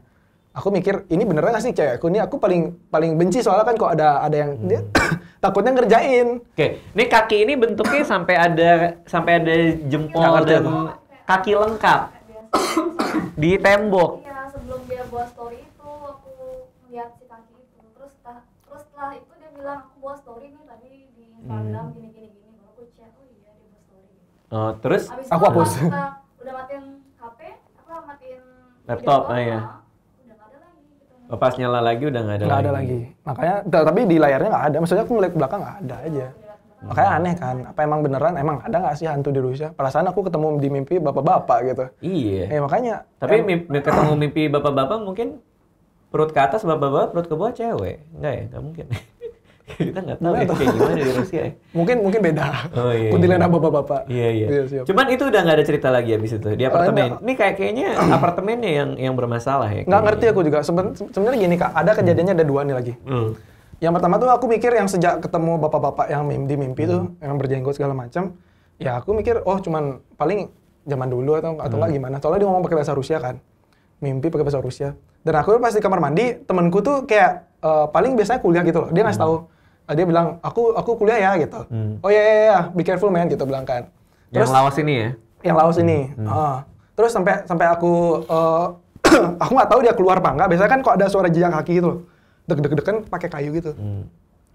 Aku mikir, ini beneran nggak sih cewekku? Ini aku paling benci soalnya kan kok ada yang dia takutnya ngerjain. Oke, ini kaki ini bentuknya sampai ada jempol dan kaki lengkap di tembok. Iya, sebelum dia buat story itu aku lihat si kaki itu. Terus setelah itu dia bilang aku buat story nih tadi di Instagram gini baru aku chat, oh iya dia buat story. Oh, terus Habis Aku itu hapus. pas kita udah matiin HP, apa matiin Laptop, video call, iya. udah nggak ada lagi gitu. pas nyala lagi udah nggak ada Nggak lagi. ada lagi. Makanya, tapi di layarnya nggak ada. Maksudnya aku ngeliat ke belakang nggak ada aja. Makanya aneh kan, apa emang beneran, emang ada nggak sih hantu di Rusia? Perasaan aku ketemu di mimpi bapak-bapak gitu. Iya. Makanya. Tapi ketemu mimpi bapak-bapak mungkin perut ke atas bapak-bapak, perut ke bawah cewek. Enggak ya? Enggak mungkin. Kita nggak tahu ya kayak gimana di Rusia ya. Mungkin beda. Oh, iya, Kuntilanak bapak-bapak. Iya. siap. Cuman itu udah nggak ada cerita lagi abis itu di apartemen. enggak. Ini kayaknya apartemennya yang bermasalah ya. Nggak ngerti aku juga. Sebenarnya gini Kak, ada kejadiannya ada dua nih lagi. Yang pertama tuh aku mikir yang sejak ketemu bapak-bapak yang di mimpi tuh, yang berjenggot segala macam, ya aku mikir oh cuman paling zaman dulu atau nggak gimana. Soalnya dia ngomong pakai bahasa Rusia kan, mimpi pakai bahasa Rusia. Dan aku pas di kamar mandi, temenku tuh kayak paling biasanya kuliah gitu loh. Dia ngasih tahu, dia bilang aku kuliah ya gitu. Oh iya, be careful man gitu bilang kan. Yang Laos ini ya. Yang Laos ini. Terus sampai aku aku nggak tahu dia keluar apa nggak. Biasanya kan kok ada suara jejak kaki gitu loh. Deg-degan pakai kayu gitu.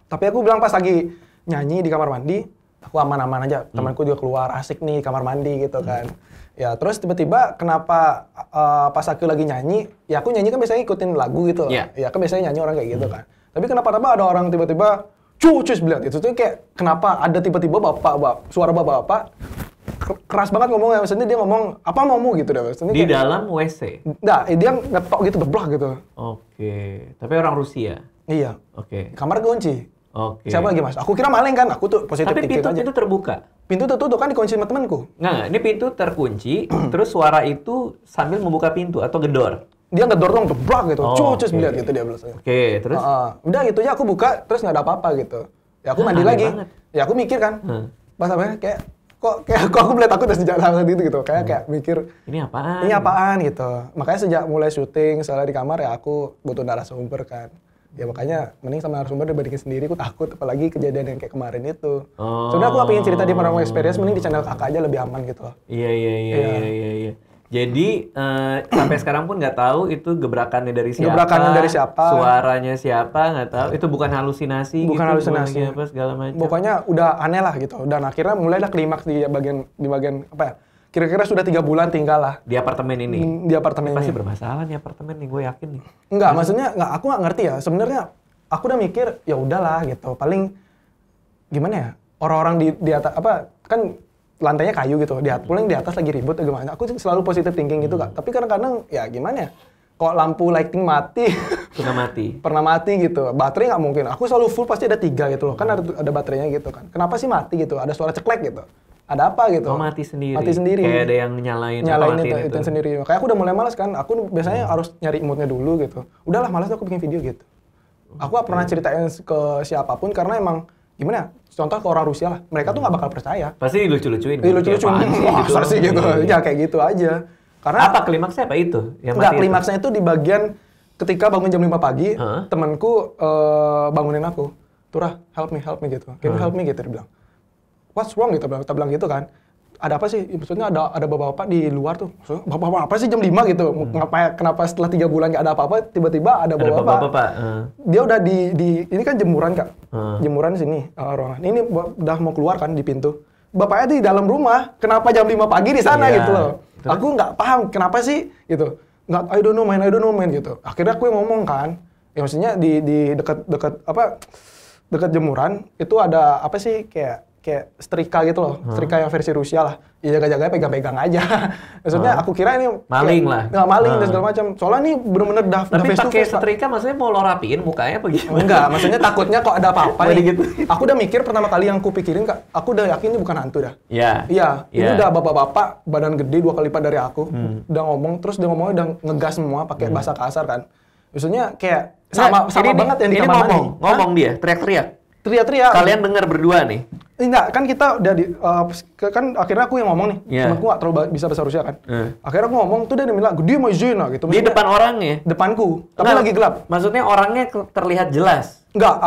Tapi aku bilang pas lagi nyanyi di kamar mandi, aku aman-aman aja. Temanku juga keluar asik nih di kamar mandi gitu kan. Ya terus tiba-tiba kenapa pas aku lagi nyanyi, ya aku nyanyi kan biasanya ikutin lagu gitu. Yeah. Ya kan biasanya nyanyi orang kayak gitu kan. Tapi kenapa ada orang tiba-tiba cucus bilang itu tuh kayak kenapa ada tiba-tiba suara bapak-bapak keras banget ngomongnya. Maksudnya dia ngomong apa maumu gitu deh. Maksudnya Di kayak, dalam WC. Nggak, dia ngetok gitu deblak gitu. Oke. Tapi orang Rusia. Iya. Oke. Kamar kunci. Oke. Siapa lagi mas? Aku kira maling kan, aku tuh positif Tapi thinking aja. pintu terbuka. Pintu tertutup kan dikunci sama temanku. Nggak. Ini pintu terkunci, terus suara itu sambil membuka pintu atau gedor. Dia ngedor dong, deblak gitu. Oh, Cucus oke. melihat gitu dia bilang. Oke, terus? Udah gitu aja aku buka, terus nggak ada apa-apa gitu. Ya aku mandi aneh lagi. banget. Ya aku mikir kan, pas apa kayak kok aku melihat aku udah sejak saat itu gitu. Kayak mikir Ini apaan? ini apaan gitu. Makanya sejak mulai syuting, soalnya di kamar ya aku butuh narasumber kan. Ya makanya mending sama narasumber dibandingin sendiri, aku takut apalagi kejadian yang kayak kemarin itu. Oh. Sebenarnya aku gak pengen cerita di Paranormal Experience, mending di channel kakak aja lebih aman gitu loh. Iya. Jadi sampai sekarang pun nggak tahu itu gebrakannya dari siapa. Gebrakannya dari siapa. Suaranya siapa nggak tahu. Itu bukan halusinasi. Bukan gitu, halusinasi. bukan apa segala macam. Pokoknya udah aneh lah gitu. Dan akhirnya mulailah klimaks di bagian apa ya? Kira-kira sudah 3 bulan tinggal lah Di apartemen ini. di apartemen Pasti ini. bermasalah nih apartemen nih, gue yakin nih. Enggak, maksudnya aku nggak ngerti ya. Sebenarnya aku udah mikir ya udahlah gitu. Paling gimana ya? Orang-orang di atas apa kan lantainya kayu gitu. Paling di atas lagi ribut atau gimana. Aku selalu positive thinking gitu Kak. Tapi kadang-kadang ya gimana ya? Kok lampu lighting mati, Sudah mati. pernah mati gitu. Baterai nggak mungkin. Aku selalu full pasti ada 3 gitu loh. Kan ada baterainya gitu kan. Kenapa sih mati gitu? Ada suara ceklek gitu. Ada apa gitu? Oh, mati sendiri. Mati sendiri. Kayak ada yang nyalain Nyalain itu sendiri. Kayak aku udah mulai malas kan. Aku biasanya harus nyari moodnya dulu gitu. Udahlah malas aku bikin video gitu. Aku gak pernah ceritain ke siapapun karena emang gimana ya? Contoh ke orang Rusia lah. Mereka tuh gak bakal percaya. Pasti lucu-lucuin. Lucu-lucuin. Masa sih gitu. Ya kayak gitu aja. Karena Apa klimaksnya apa itu? Yang enggak, mati itu? klimaksnya itu di bagian ketika bangun jam 5 pagi, temanku bangunin aku. Turah, help me gitu. Can you help me gitu dia bilang. What's wrong gitu, kita bilang gitu kan. Ada apa sih? Maksudnya ada bapak-bapak di luar tuh. Maksudnya, bapak-bapak apa sih jam 5 gitu? Kenapa setelah 3 bulan nggak ada apa-apa, tiba-tiba ada bapak-bapak. Dia udah ini kan jemuran Kak. Jemuran sini ruangan. Ini udah mau keluar kan di pintu. Bapaknya di dalam rumah. Kenapa jam 5 pagi di sana gitu loh. Terus? Aku nggak paham kenapa sih gitu. Nggak, I don't know man gitu. Akhirnya aku yang ngomong kan. Ya maksudnya di dekat jemuran itu ada apa sih kayak setrika gitu loh, setrika yang versi Rusia lah. Ya jaga-jaganya pegang-pegang aja. Maksudnya aku kira ini maling lah. Nggak maling dan segala macam. Soalnya ini bener-bener Tapi pakai setrika maksudnya mau lo rapiin mukanya apa gimana? Enggak, maksudnya takutnya kok ada apa-apa nih. Gitu. Aku udah mikir pertama kali yang aku pikirin Kak, aku udah yakin ini bukan hantu dah. Iya. Iya, ini udah bapak-bapak badan gede 2 kali lipat dari aku. Udah ngomong, terus dia ngomongnya udah ngegas semua pakai bahasa kasar kan. Maksudnya kayak sama banget yang di kamar mandi. Ngomong dia, teriak-teriak. Teriak-teriak. Kalian dengar berdua nih? Enggak, kan kita udah kan akhirnya aku yang ngomong nih. Yeah. Temanku nggak terlalu bisa bahasa Rusia kan. Akhirnya aku ngomong, tuh dia bilang, "Gede mah Zena" gitu. Di depan orangnya? Depanku, tapi Enggak, lagi gelap. Maksudnya orangnya terlihat jelas? Enggak,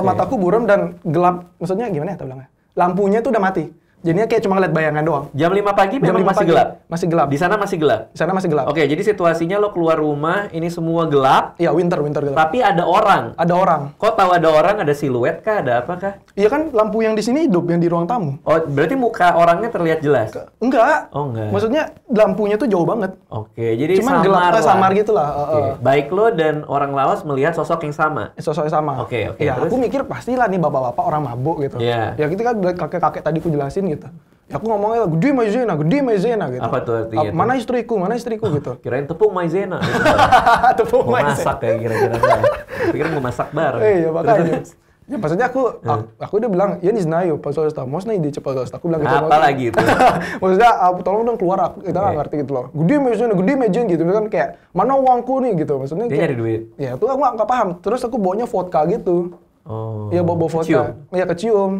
mataku buram dan gelap. Maksudnya gimana ya bilangnya? Lampunya tuh udah mati. Jadinya kayak cuma ngeliat bayangan doang. Jam 5 pagi Jam memang 5 masih pagi. gelap? Masih gelap. Di sana masih gelap? Di sana masih gelap. Oke, jadi situasinya lo keluar rumah, ini semua gelap, Iya, winter gelap. tapi ada orang. Ada orang. Kok tahu ada orang, ada siluet kah, ada apa kah? Iya kan lampu yang di sini hidup yang di ruang tamu. Oh, berarti muka orangnya terlihat jelas? Enggak. Oh, enggak. Maksudnya lampunya tuh jauh banget. Oke, jadi Cuman samar gelap lah. samar gitu lah. Oke. Baik lo dan orang Laos melihat sosok yang sama? Sosoknya sama. Oke, Ya, terus? aku mikir pastilah nih bapak-bapak orang mabuk gitu. Iya. Ya kita kan kakek-kakek tadi aku jelasin gitu. Ya aku ngomongnya gede maizena gitu. Apa tuh artinya tuh? Mana istriku gitu. Kirain tepung maizena. Gitu. Tepung Mau maizena. masak kayak kira-kira. Pikir mau masak bareng. Iya makanya. Terus, Ya maksudnya aku udah bilang, ya nih znаю, pожалуйста, можно иди, пожалуйста. Aku bilang gitu. apa lagi itu? Maksudnya, tolong dong keluar, kita nggak ngerti gitu loh. Gede maizena gitu. Kan kayak, mana uangku nih gitu. Maksudnya Dia kayak, nyari duit? Ya itu aku nggak paham. Terus aku bawanya vodka gitu. Oh. Iya bawa vodka. Kecium? Iya kecium.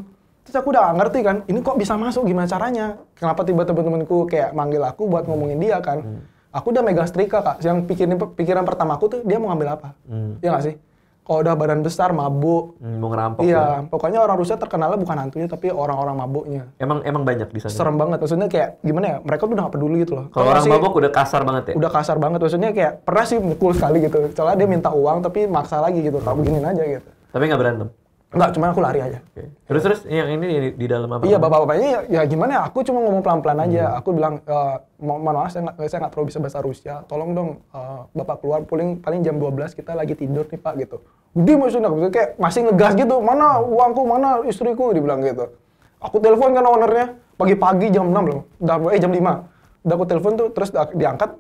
Terus aku udah nggak ngerti kan, ini kok bisa masuk, gimana caranya? Kenapa tiba-tiba temen-temenku kayak manggil aku buat ngomongin dia kan? Aku udah megang setrika kak, yang pikiran pertama aku tuh dia mau ngambil apa? Iya nggak sih? Kalau udah badan besar, mabuk. Mau ngerampok ya? Iya, pokoknya orang Rusia terkenalnya bukan hantunya, tapi orang-orang mabuknya. Emang banyak di sana? Serem banget, maksudnya kayak gimana ya, mereka tuh udah gak peduli gitu loh. Kalau orang sih, mabuk udah kasar banget ya? udah kasar banget, maksudnya kayak pernah sih mukul sekali gitu. Soalnya dia minta uang, tapi maksa lagi gitu, kamu beginin aja gitu. Tapi nggak berantem? Enggak, cuma aku lari aja. Oke. Terus yang ini di dalam apa? Iya, bapak-bapaknya ya gimana ya, aku cuma ngomong pelan-pelan aja. Aku bilang, mohon maaf saya nggak terlalu bisa bahasa Rusia, tolong dong bapak keluar, paling jam 12 kita lagi tidur nih pak gitu. Gede maksudnya, kayak masih ngegas gitu, mana uangku, mana istriku, dibilang gitu. Aku telepon kan ownernya, pagi-pagi jam 6 loh, jam 5. Udah aku telepon tuh, terus diangkat,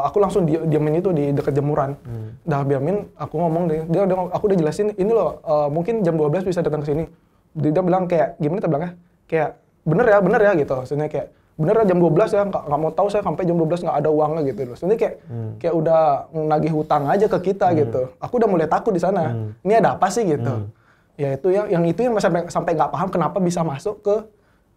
aku langsung diamin itu di dekat jemuran. Udah diamin, aku ngomong deh, aku udah jelasin, ini loh, mungkin jam 12 bisa datang ke sini. Dia bilang kayak, gimana dia bilangnya? Kayak, bener ya gitu. Maksudnya kayak, bener ya jam 12 ya, nggak mau tahu saya sampai jam 12 nggak ada uangnya gitu. Maksudnya kayak udah nagih hutang aja ke kita gitu. Aku udah mulai takut di sana. Ini ada apa sih gitu. Ya itu yang sampai nggak paham kenapa bisa masuk ke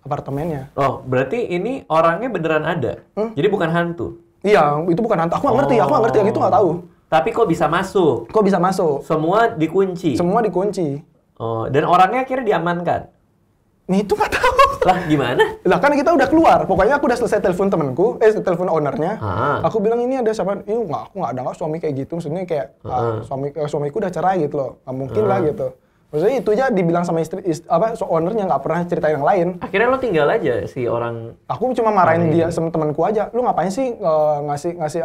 apartemennya. Oh, berarti ini orangnya beneran ada? Jadi bukan hantu? Iya, itu bukan hantu. Aku nggak ngerti, yang itu nggak tahu. Tapi kok bisa masuk? Kok bisa masuk? Semua dikunci? Semua dikunci. Oh, dan orangnya akhirnya diamankan? Nih itu nggak tahu. Lah gimana? Lah kan kita udah keluar. Pokoknya aku udah selesai telepon temanku, telepon ownernya. Aku bilang ini ada siapa? Aku nggak ada suami kayak gitu. Maksudnya kayak suamiku udah cerai gitu loh. Nggak mungkin lah gitu. Maksudnya itu aja dibilang sama ownernya nggak pernah cerita yang lain. Akhirnya lo tinggal aja si orang. Aku cuma marahin dia sama temanku aja. Lu ngapain sih ngasih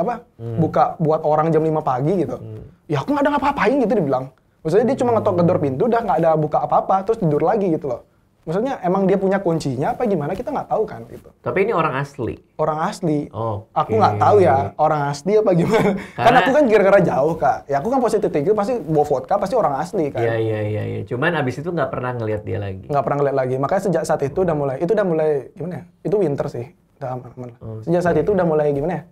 buka buat orang jam 5 pagi gitu. Ya aku nggak ada ngapa-ngapain gitu dibilang. Maksudnya dia cuma ngetok gedor pintu udah nggak ada buka apa-apa terus tidur lagi gitu loh. Maksudnya emang dia punya kuncinya apa gimana kita nggak tahu kan gitu. Tapi ini orang asli? Orang asli. Oh, aku nggak tahu ya orang asli apa gimana. Kan aku kan gara-gara jauh kak. Ya aku kan positif thinking pasti bawa vodka pasti orang asli kan. Iya. Cuman abis itu nggak pernah ngelihat dia lagi. Nggak pernah ngeliat lagi. Makanya sejak saat itu udah mulai gimana ya? Itu winter sih. Udah aman. Sejak saat itu udah mulai gimana ya?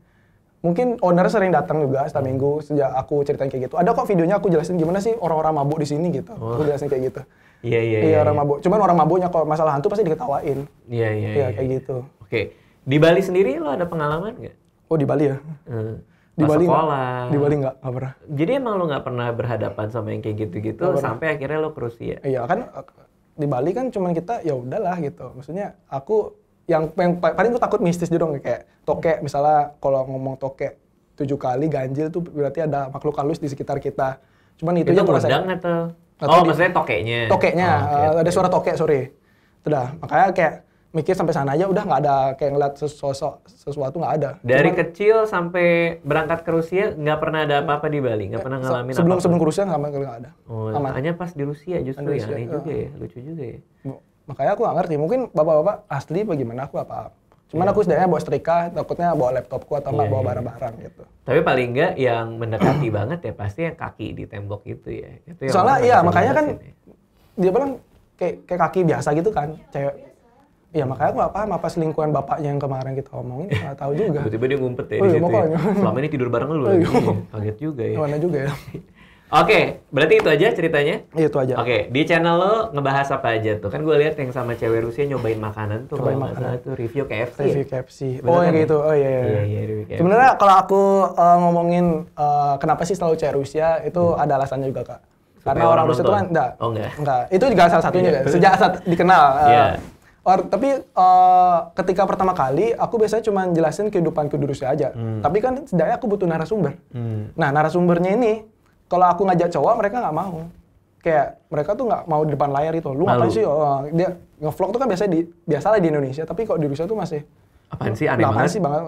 Mungkin owner sering datang juga setiap minggu sejak aku ceritain kayak gitu. Ada kok videonya aku jelasin gimana sih orang-orang mabuk di sini gitu. Aku jelasin kayak gitu. Iya. Orang mabuk. Cuman orang mabuknya kalau masalah hantu pasti diketawain. Iya. Kayak gitu. Oke. Di Bali sendiri lo ada pengalaman nggak? Oh di Bali ya? Di Pas Bali sekolah. Di Bali nggak pernah. Jadi emang lo nggak pernah berhadapan sama yang kayak gitu-gitu sampai akhirnya lo ke Rusia? Iya kan di Bali kan cuman kita ya udahlah gitu. Maksudnya aku yang paling aku takut mistis juga dong kayak tokek misalnya kalau ngomong tokek 7 kali ganjil tuh berarti ada makhluk halus di sekitar kita. Cuman itu aja aku rasa. Atau? Oh, maksudnya tokeknya? Tokeknya, ada suara tokek, sorry. Udah, makanya kayak mikir sampai sana aja udah nggak ada kayak ngeliat sesuatu nggak ada. Dari kecil sampai berangkat ke Rusia nggak pernah ada apa-apa di Bali? Nggak pernah ngalamin apa-apa? Sebelum ke Rusia nggak ada. Oh, hanya pas di Rusia justru ya? Aneh juga ya, lucu juga ya. Makanya aku nggak ngerti, mungkin bapak-bapak asli bagaimana aku apa. Cuman aku setidaknya bawa setrika, takutnya bawa laptopku atau nggak bawa barang-barang gitu. Tapi paling nggak yang mendekati banget ya pasti yang kaki di tembok itu ya. Itu yang soalnya iya makanya kan dia bilang kayak kaki biasa gitu kan, cewek. Iya makanya aku nggak paham apa selingkuhan bapaknya yang kemarin kita omongin, nggak tahu juga. Tiba-tiba dia ngumpet ya di situ ya. Selama ini tidur bareng lu lagi. Kaget juga ya. Mana juga ya. Oke, berarti itu aja ceritanya? Iya, itu aja. Oke, di channel lo ngebahas apa aja tuh? Kan gue lihat yang sama cewek Rusia nyobain makanan tuh. Cobain makanan. Tuh review KFC. Review KFC. Oh, yang gitu. Oh iya. Iya, review KFC. Sebenarnya kalau aku ngomongin kenapa sih selalu cewek Rusia, itu ada alasannya juga, Kak. Karena orang Rusia itu kan enggak. Oh, enggak. Enggak. Itu juga salah satunya. Sejak saat dikenal. Tapi ketika pertama kali, aku biasanya cuma jelasin kehidupanku di Rusia aja. Tapi kan setidaknya aku butuh narasumber. Nah, narasumbernya ini, kalau aku ngajak cowok, mereka nggak mau. Kayak mereka tuh nggak mau di depan layar itu. Lu ngapain sih? Dia nge-vlog tuh kan biasalah di Indonesia, tapi kok di Rusia tuh masih apaan sih, aneh banget. sih banget.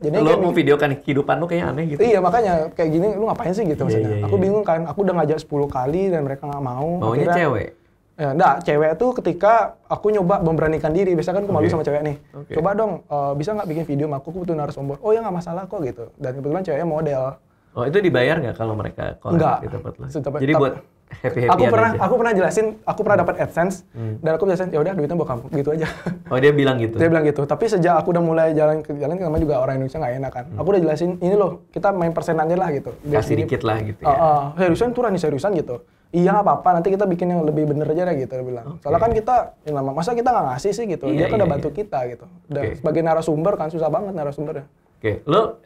Jadi lu mau videokan kehidupan lu kayaknya aneh gitu. Iya, makanya kayak gini lu ngapain sih gitu maksudnya. Aku bingung kan. Aku udah ngajak 10 kali dan mereka nggak mau. Maunya cewek? Ya, enggak, cewek tuh ketika aku nyoba memberanikan diri, biasanya kan aku malu sama cewek nih. Coba dong, bisa nggak bikin video sama aku butuh narasumber. Oh ya nggak masalah kok gitu. Dan kebetulan ceweknya model. Oh itu dibayar nggak kalau mereka collab di tempat lo? Jadi buat happy-happy aku pernah jelasin, aku pernah dapat AdSense dan aku jelasin ya udah duitnya buat kamu gitu aja. Oh dia bilang gitu? Dia bilang gitu. Tapi sejak aku udah mulai jalan namanya juga orang Indonesia nggak enak kan. Aku udah jelasin ini loh, kita main persenannya lah gitu. Kasih dikit lah gitu ya. Seriusan gitu. Iya nggak apa-apa, nanti kita bikin yang lebih bener aja deh gitu, dia bilang. Soalnya kan kita, masa kita nggak ngasih sih gitu, dia kan udah bantu kita gitu. Dan sebagai narasumber kan, susah banget narasumbernya. Oke, lo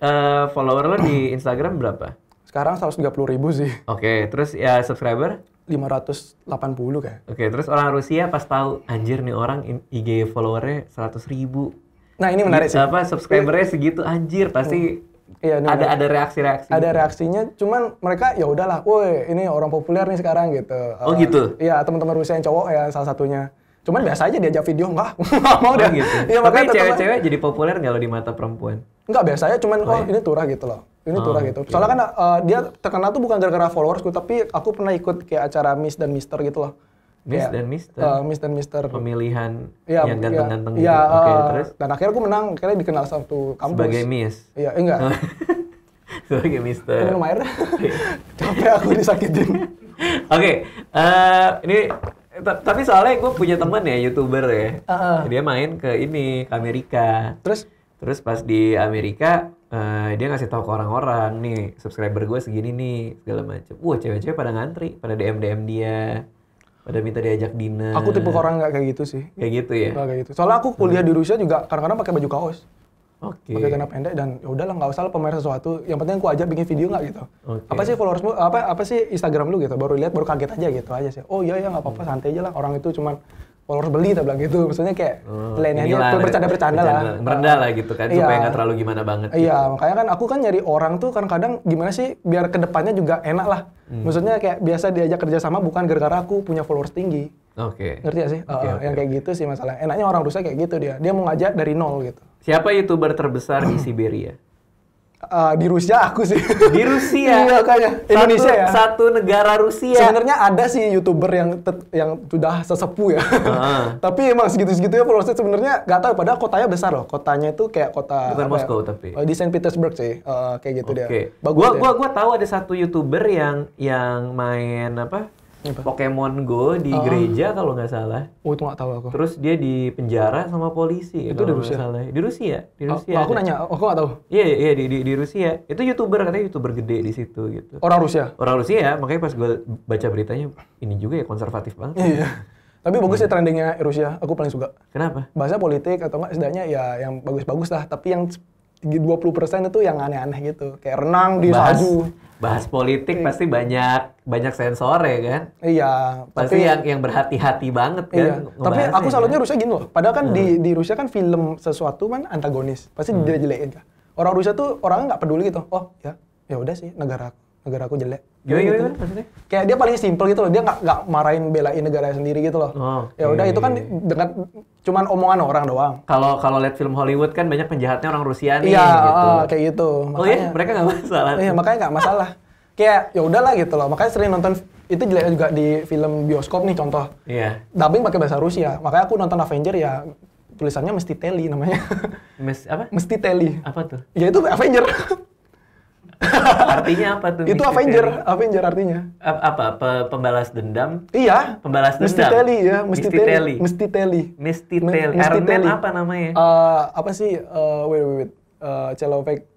follower lo di Instagram berapa? Sekarang 130.000 sih. Oke, terus ya subscriber? 580 kayak. Oke, terus orang Rusia pas tahu anjir nih orang IG followernya 100.000. Nah ini menarik sih. Subscribernya segitu anjir pasti. Iya, ada reaksi-reaksi. Ada reaksinya, cuman mereka ya udahlah, woi ini orang populer nih sekarang gitu. Oh gitu? Iya, teman-teman Rusia yang cowok ya salah satunya. Cuman biasa aja diajak video, enggak mau deh. Gitu. Ya, tapi cewek-cewek jadi populer nggak lo di mata perempuan? Enggak, biasanya cuman ini turah gitu loh. Ini turah gitu. Soalnya kan dia terkenal tuh bukan gara-gara followersku, tapi aku pernah ikut kayak acara Miss dan Mister gitu loh. Miss dan Mister? Miss dan Mister. Pemilihan yang ganteng-ganteng gitu. Oke, terus? Dan akhirnya aku menang, akhirnya dikenal satu kampus. Sebagai Miss? Iya, enggak. Sebagai Mister. Minum air. Capek aku disakitin. Oke, ini tapi soalnya gue punya teman ya, YouTuber ya. Dia main ke Amerika. Terus pas di Amerika, dia ngasih tahu ke orang-orang, nih subscriber gue segini nih, segala macam. Wah, cewek-cewek pada ngantri, pada DM dia, pada minta diajak dinner. Aku tipe orang nggak kayak gitu sih. Kayak gitu ya? Nggak kayak gitu. Soalnya aku kuliah di Rusia juga kadang-kadang pakai baju kaos. Oke. Pakai celana pendek dan ya udahlah nggak usah lah pamer sesuatu. Yang penting aku ajak bikin video nggak gitu. Apa sih followersmu? Apa sih Instagram lu gitu? Baru lihat baru kaget aja gitu aja sih. Oh iya nggak apa-apa, santai aja lah. Orang itu cuman followers beli, tak bilang gitu. Maksudnya kayak lainnya bercanda-bercanda lah. Merendah lah gitu kan, supaya nggak terlalu gimana banget. Iya, makanya kan aku kan nyari orang tuh kadang-kadang gimana sih biar kedepannya juga enak lah. Maksudnya kayak biasa diajak kerjasama bukan gara-gara aku punya followers tinggi. Ngerti gak sih? Yang kayak gitu sih masalah. Enaknya orang Rusia kayak gitu dia. Dia mau ngajak dari nol gitu. Siapa YouTuber terbesar di Siberia? Di Rusia aku sih. Di Rusia? Iya kayaknya. Indonesia ya? Satu negara Rusia. Sebenarnya ada sih YouTuber yang sudah sesepuh ya. Tapi emang segitu-segitu ya followersnya sebenarnya nggak tahu. Padahal kotanya besar loh. Kotanya itu kayak kota... Bukan Moskow tapi? Di Saint Petersburg sih. Kayak gitu dia. Bagus gua tahu ada satu YouTuber yang main apa? Pokemon Go di gereja kalau nggak salah. Oh itu nggak tahu aku. Terus dia di penjara sama polisi. Itu di Rusia? Di Rusia. Aku nanya, aku nggak tahu. Iya di Rusia. Itu katanya YouTuber gede di situ gitu. Orang Rusia? Orang Rusia, makanya pas gue baca beritanya, ini juga ya konservatif banget. Iya. Tapi bagus ya trendingnya Rusia, aku paling suka. Kenapa? Bahasa politik atau nggak setidaknya ya yang bagus-bagus lah. Tapi yang 20% itu yang aneh-aneh gitu. Kayak renang di salju. Bahas politik pasti banyak sensor ya kan? Iya. Pasti yang berhati-hati banget kan? Iya. Tapi aku salutnya Rusia gini loh. Padahal kan di Rusia kan film sesuatu kan antagonis. Pasti dijelek-jelekin kan. Orang Rusia tuh orangnya nggak peduli gitu. Oh ya udah sih negaraku jelek. Gimana maksudnya? Kayak dia paling simpel gitu loh. Dia nggak marahin belain negara sendiri gitu loh. Ya udah itu kan dengan cuman omongan orang doang. Kalau lihat film Hollywood kan banyak penjahatnya orang Rusia nih. Iya, gitu. Kayak gitu. Makanya, iya, mereka nggak masalah. Iya, makanya nggak masalah. Kayak ya udahlah gitu loh. Makanya sering nonton itu jelek juga di film bioskop nih contoh. Iya. Dubbing pakai bahasa Rusia. Makanya aku nonton Avenger ya tulisannya mesti Teli namanya. Apa? Mesti Teli. Apa tuh? Ya itu Avenger. Artinya apa tuh? Itu Avenger artinya. Apa? Pembalas dendam? Iya. Pembalas dendam. Mesti Teli ya, Mesti Teli. Mesti Teli. Iron Man apa namanya? Apa sih? Wait. Celovek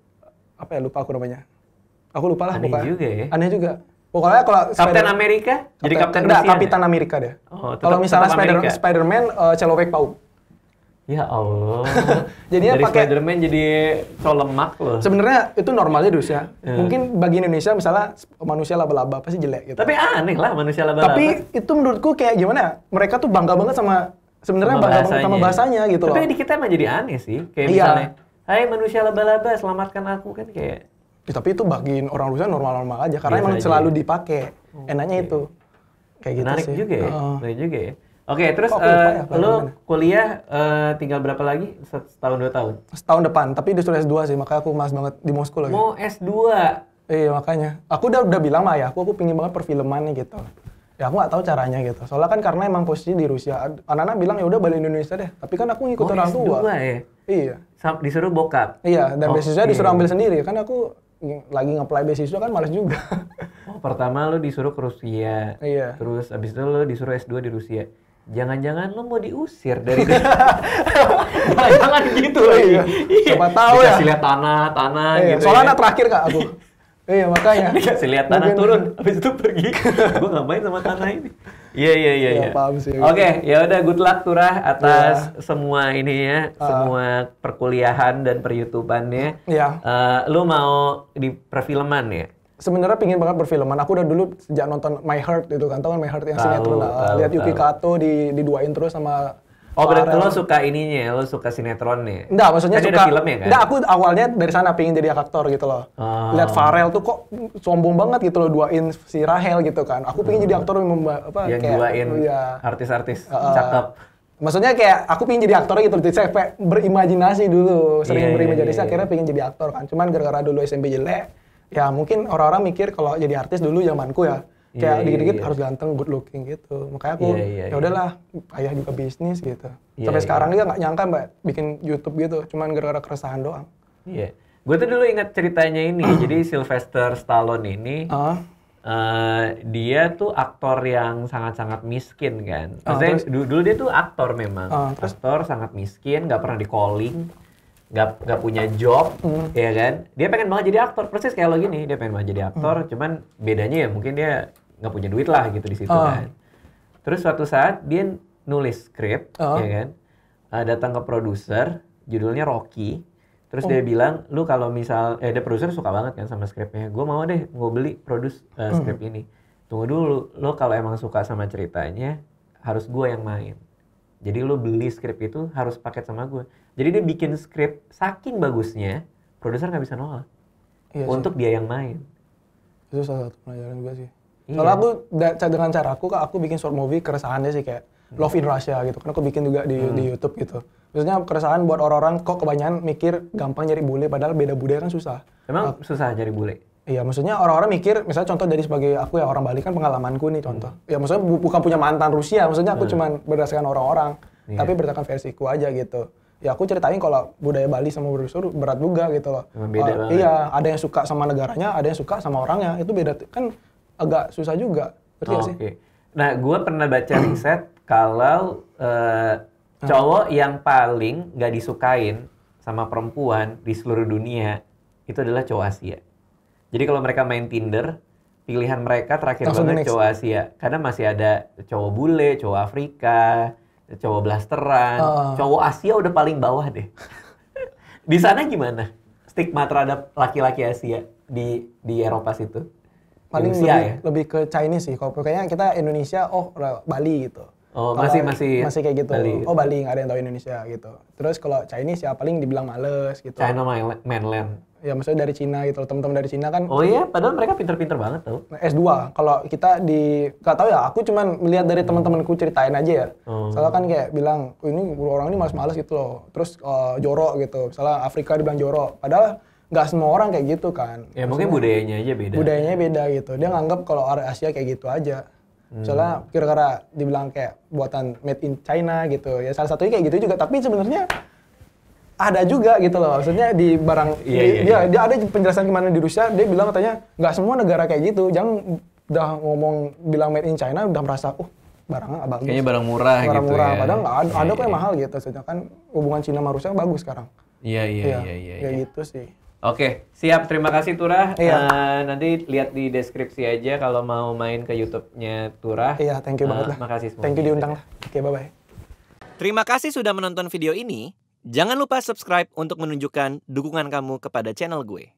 apa ya, lupa aku namanya. Aku lupa lah. Aneh juga ya. Aneh juga. Pokoknya kalau Kapten Amerika? Jadi Kapten Rusia? Kapitan Amerika deh. Kalau misalnya Spider-Man, Celovek Pau. Ya Allah. Jadinya dari pakai Spider-Man jadi cowok lemak loh. Sebenarnya itu normalnya di Rusia. Mungkin bagi Indonesia misalnya manusia laba-laba pasti jelek gitu. Tapi aneh lah manusia laba-laba. Tapi itu menurutku kayak gimana ya? Mereka tuh bangga banget sama sebenarnya bangga banget sama bahasanya gitu loh. Tapi di kita emang jadi aneh sih. Kayak misalnya, hai manusia laba-laba, selamatkan aku kan kayak. Ya, tapi itu bagiin orang Rusia normal-normal aja karena Biasa emang aja selalu dipakai. Enaknya itu. Kayak gitu Menarik sih. juga ya. Menarik juga ya. Oke, terus Kok aku lupa ya, lo gimana? kuliah tinggal berapa lagi? Setahun 2 tahun? Setahun depan, tapi disuruh S2 sih, makanya aku malas banget di Moskow lagi. Mau S2? Iya makanya. Aku udah bilang sama ayahku, aku pingin banget perfilman nih gitu. Ya aku nggak tahu caranya gitu. Soalnya kan karena emang posisi di Rusia. Anak-anak bilang ya udah balik Indonesia deh. Tapi kan aku ngikut orang tua. S2 ya? Iya. Disuruh bokap? Iya, dan beasiswa Oke. disuruh ambil sendiri. Kan aku lagi nge-apply beasiswa kan males juga. Oh, pertama lo disuruh ke Rusia. Iya. Terus abis itu lo disuruh S2 di Rusia. Jangan-jangan lo mau diusir dari Jangan gitu lagi. Iya. Siapa tahu ya. Dikasih lihat tanah Iya. gitu. Soalnya ya. anak terakhir Kak aku. Iya makanya. Dikasih lihat tanah Mungkin- turun, habis itu pergi. Gue ngapain sama tanah ini? Iya. Ya, paham sih. Oke, ya udah good luck Turah atas semua ini ya, semua perkuliahan dan per-YouTubeannya. Iya. Lu mau di perfilman ya? Sebenarnya pingin banget perfilman. Aku udah dulu sejak nonton My Heart itu kan, tau kan My Heart yang Tahu, sinetron. tahu, Lihat Yuki tahu. Kato diduain terus sama Oh, berarti Farel. lo suka ininya, lo suka sinetronnya? Enggak, maksudnya Tadi suka. ada filmnya kan? Enggak, aku awalnya dari sana pingin jadi aktor gitu loh. Oh. Lihat Farel tuh kok sombong banget gitu loh duain si Rahel gitu kan. Aku pingin jadi aktor yang Yang duain iya. artis-artis cakep. Maksudnya kayak aku pingin jadi aktor gitu, jadi saya kayak berimajinasi dulu, sering Iya, berimajinasi iya. akhirnya pingin jadi aktor kan. Cuman gara-gara dulu SMP jelek, ya mungkin orang-orang mikir kalau jadi artis dulu zamanku ya, kayak Iya, dikit-dikit iya. harus ganteng, good looking gitu. Makanya aku Iya, ya udahlah, ayah juga bisnis gitu. Iya, Sampai iya. sekarang dia nggak nyangka mbak bikin YouTube gitu, cuman gara-gara keresahan doang. Iya. Gue tuh dulu ingat ceritanya ini. Jadi Sylvester Stallone ini dia tuh aktor yang sangat-sangat miskin kan. Maksudnya dulu dia tuh aktor memang. Aktor sangat miskin, nggak pernah di calling, nggak punya job, ya kan. Dia pengen banget jadi aktor, persis kayak lo gini. Dia pengen banget jadi aktor, cuman bedanya ya mungkin dia nggak punya duit lah gitu di situ kan. Terus suatu saat dia nulis skrip, ya kan. Datang ke produser, judulnya Rocky. Terus dia bilang, lu kalau misal, dia produser suka banget kan sama skripnya. Gue mau deh, gue beli produce skrip ini. Tunggu dulu, lu kalau emang suka sama ceritanya, harus gue yang main. Jadi lu beli skrip itu harus paket sama gue. Jadi dia bikin skrip saking bagusnya, produser nggak bisa nolak. Iya Untuk dia yang main. Itu salah satu pelajaran juga sih. Iya. Soalnya aku dengan cara aku bikin short movie keresahannya sih kayak Love in Russia gitu. Kan aku bikin juga di YouTube gitu. Maksudnya keresahan buat orang-orang kok kebanyakan mikir gampang nyari bule padahal beda budaya kan susah. Emang susah cari bule? Iya, maksudnya orang-orang mikir, misalnya contoh dari sebagai aku ya orang Bali kan pengalamanku nih contoh. Ya maksudnya bukan punya mantan Rusia, maksudnya aku cuman berdasarkan orang-orang, tapi berdasarkan versiku aja gitu. Ya aku ceritain kalau budaya Bali sama budaya Rusia berat juga gitu loh. Emang beda banget. Iya, ada yang suka sama negaranya, ada yang suka sama orangnya, itu beda kan agak susah juga. Ngerti nggak sih? Oke. Nah, gue pernah baca riset kalau cowok yang paling gak disukain sama perempuan di seluruh dunia itu adalah cowok Asia. Jadi kalau mereka main Tinder, pilihan mereka terakhir Langsung banget next. cowok Asia. Karena masih ada cowok bule, cowok Afrika, cowok blasteran. Cowok Asia udah paling bawah deh. Di sana gimana? Stigma terhadap laki-laki Asia di Eropa situ? Paling Rusia lebih ke Chinese sih. Kalau kayaknya kita Indonesia, Bali gitu. Oh, Kalau masih kayak gitu. Bali. Oh Bali, nggak ada yang tahu Indonesia gitu. Terus kalau Chinese ya paling dibilang males gitu. China mainland. Ya maksudnya dari Cina gitu. Teman-teman dari Cina kan Oh iya, padahal mereka pinter-pinter banget tau. S2. Kalau kita nggak tahu ya, aku cuman melihat dari teman-temanku ceritain aja ya. Soalnya kan kayak bilang, ini orang ini males-males gitu loh. Terus jorok gitu. Misalnya Afrika dibilang jorok. Padahal nggak semua orang kayak gitu kan. Ya mungkin budayanya aja beda. Budayanya beda gitu. Dia nganggap kalau orang Asia kayak gitu aja. Soalnya kira-kira dibilang kayak buatan made in China gitu. Ya salah satunya kayak gitu juga. Tapi sebenarnya ada juga gitu loh. Maksudnya di barang dia ada penjelasan gimana di Rusia. Dia bilang katanya nggak semua negara kayak gitu. Jangan udah ngomong bilang made in China udah merasa barangnya bagus. Kayaknya barang murah gitu murah. ya. Padahal nggak ada kok yang mahal gitu. Sedangkan hubungan Cina sama Rusia bagus sekarang. Iya. Kayak gitu sih. Oke, siap. Terima kasih Turah. Iya. Nanti lihat di deskripsi aja kalau mau main ke YouTube-nya Turah. Iya, thank you banget lah. Makasih semua. Thank you diundang lah. Oke, bye-bye. Terima kasih sudah menonton video ini. Jangan lupa subscribe untuk menunjukkan dukungan kamu kepada channel gue.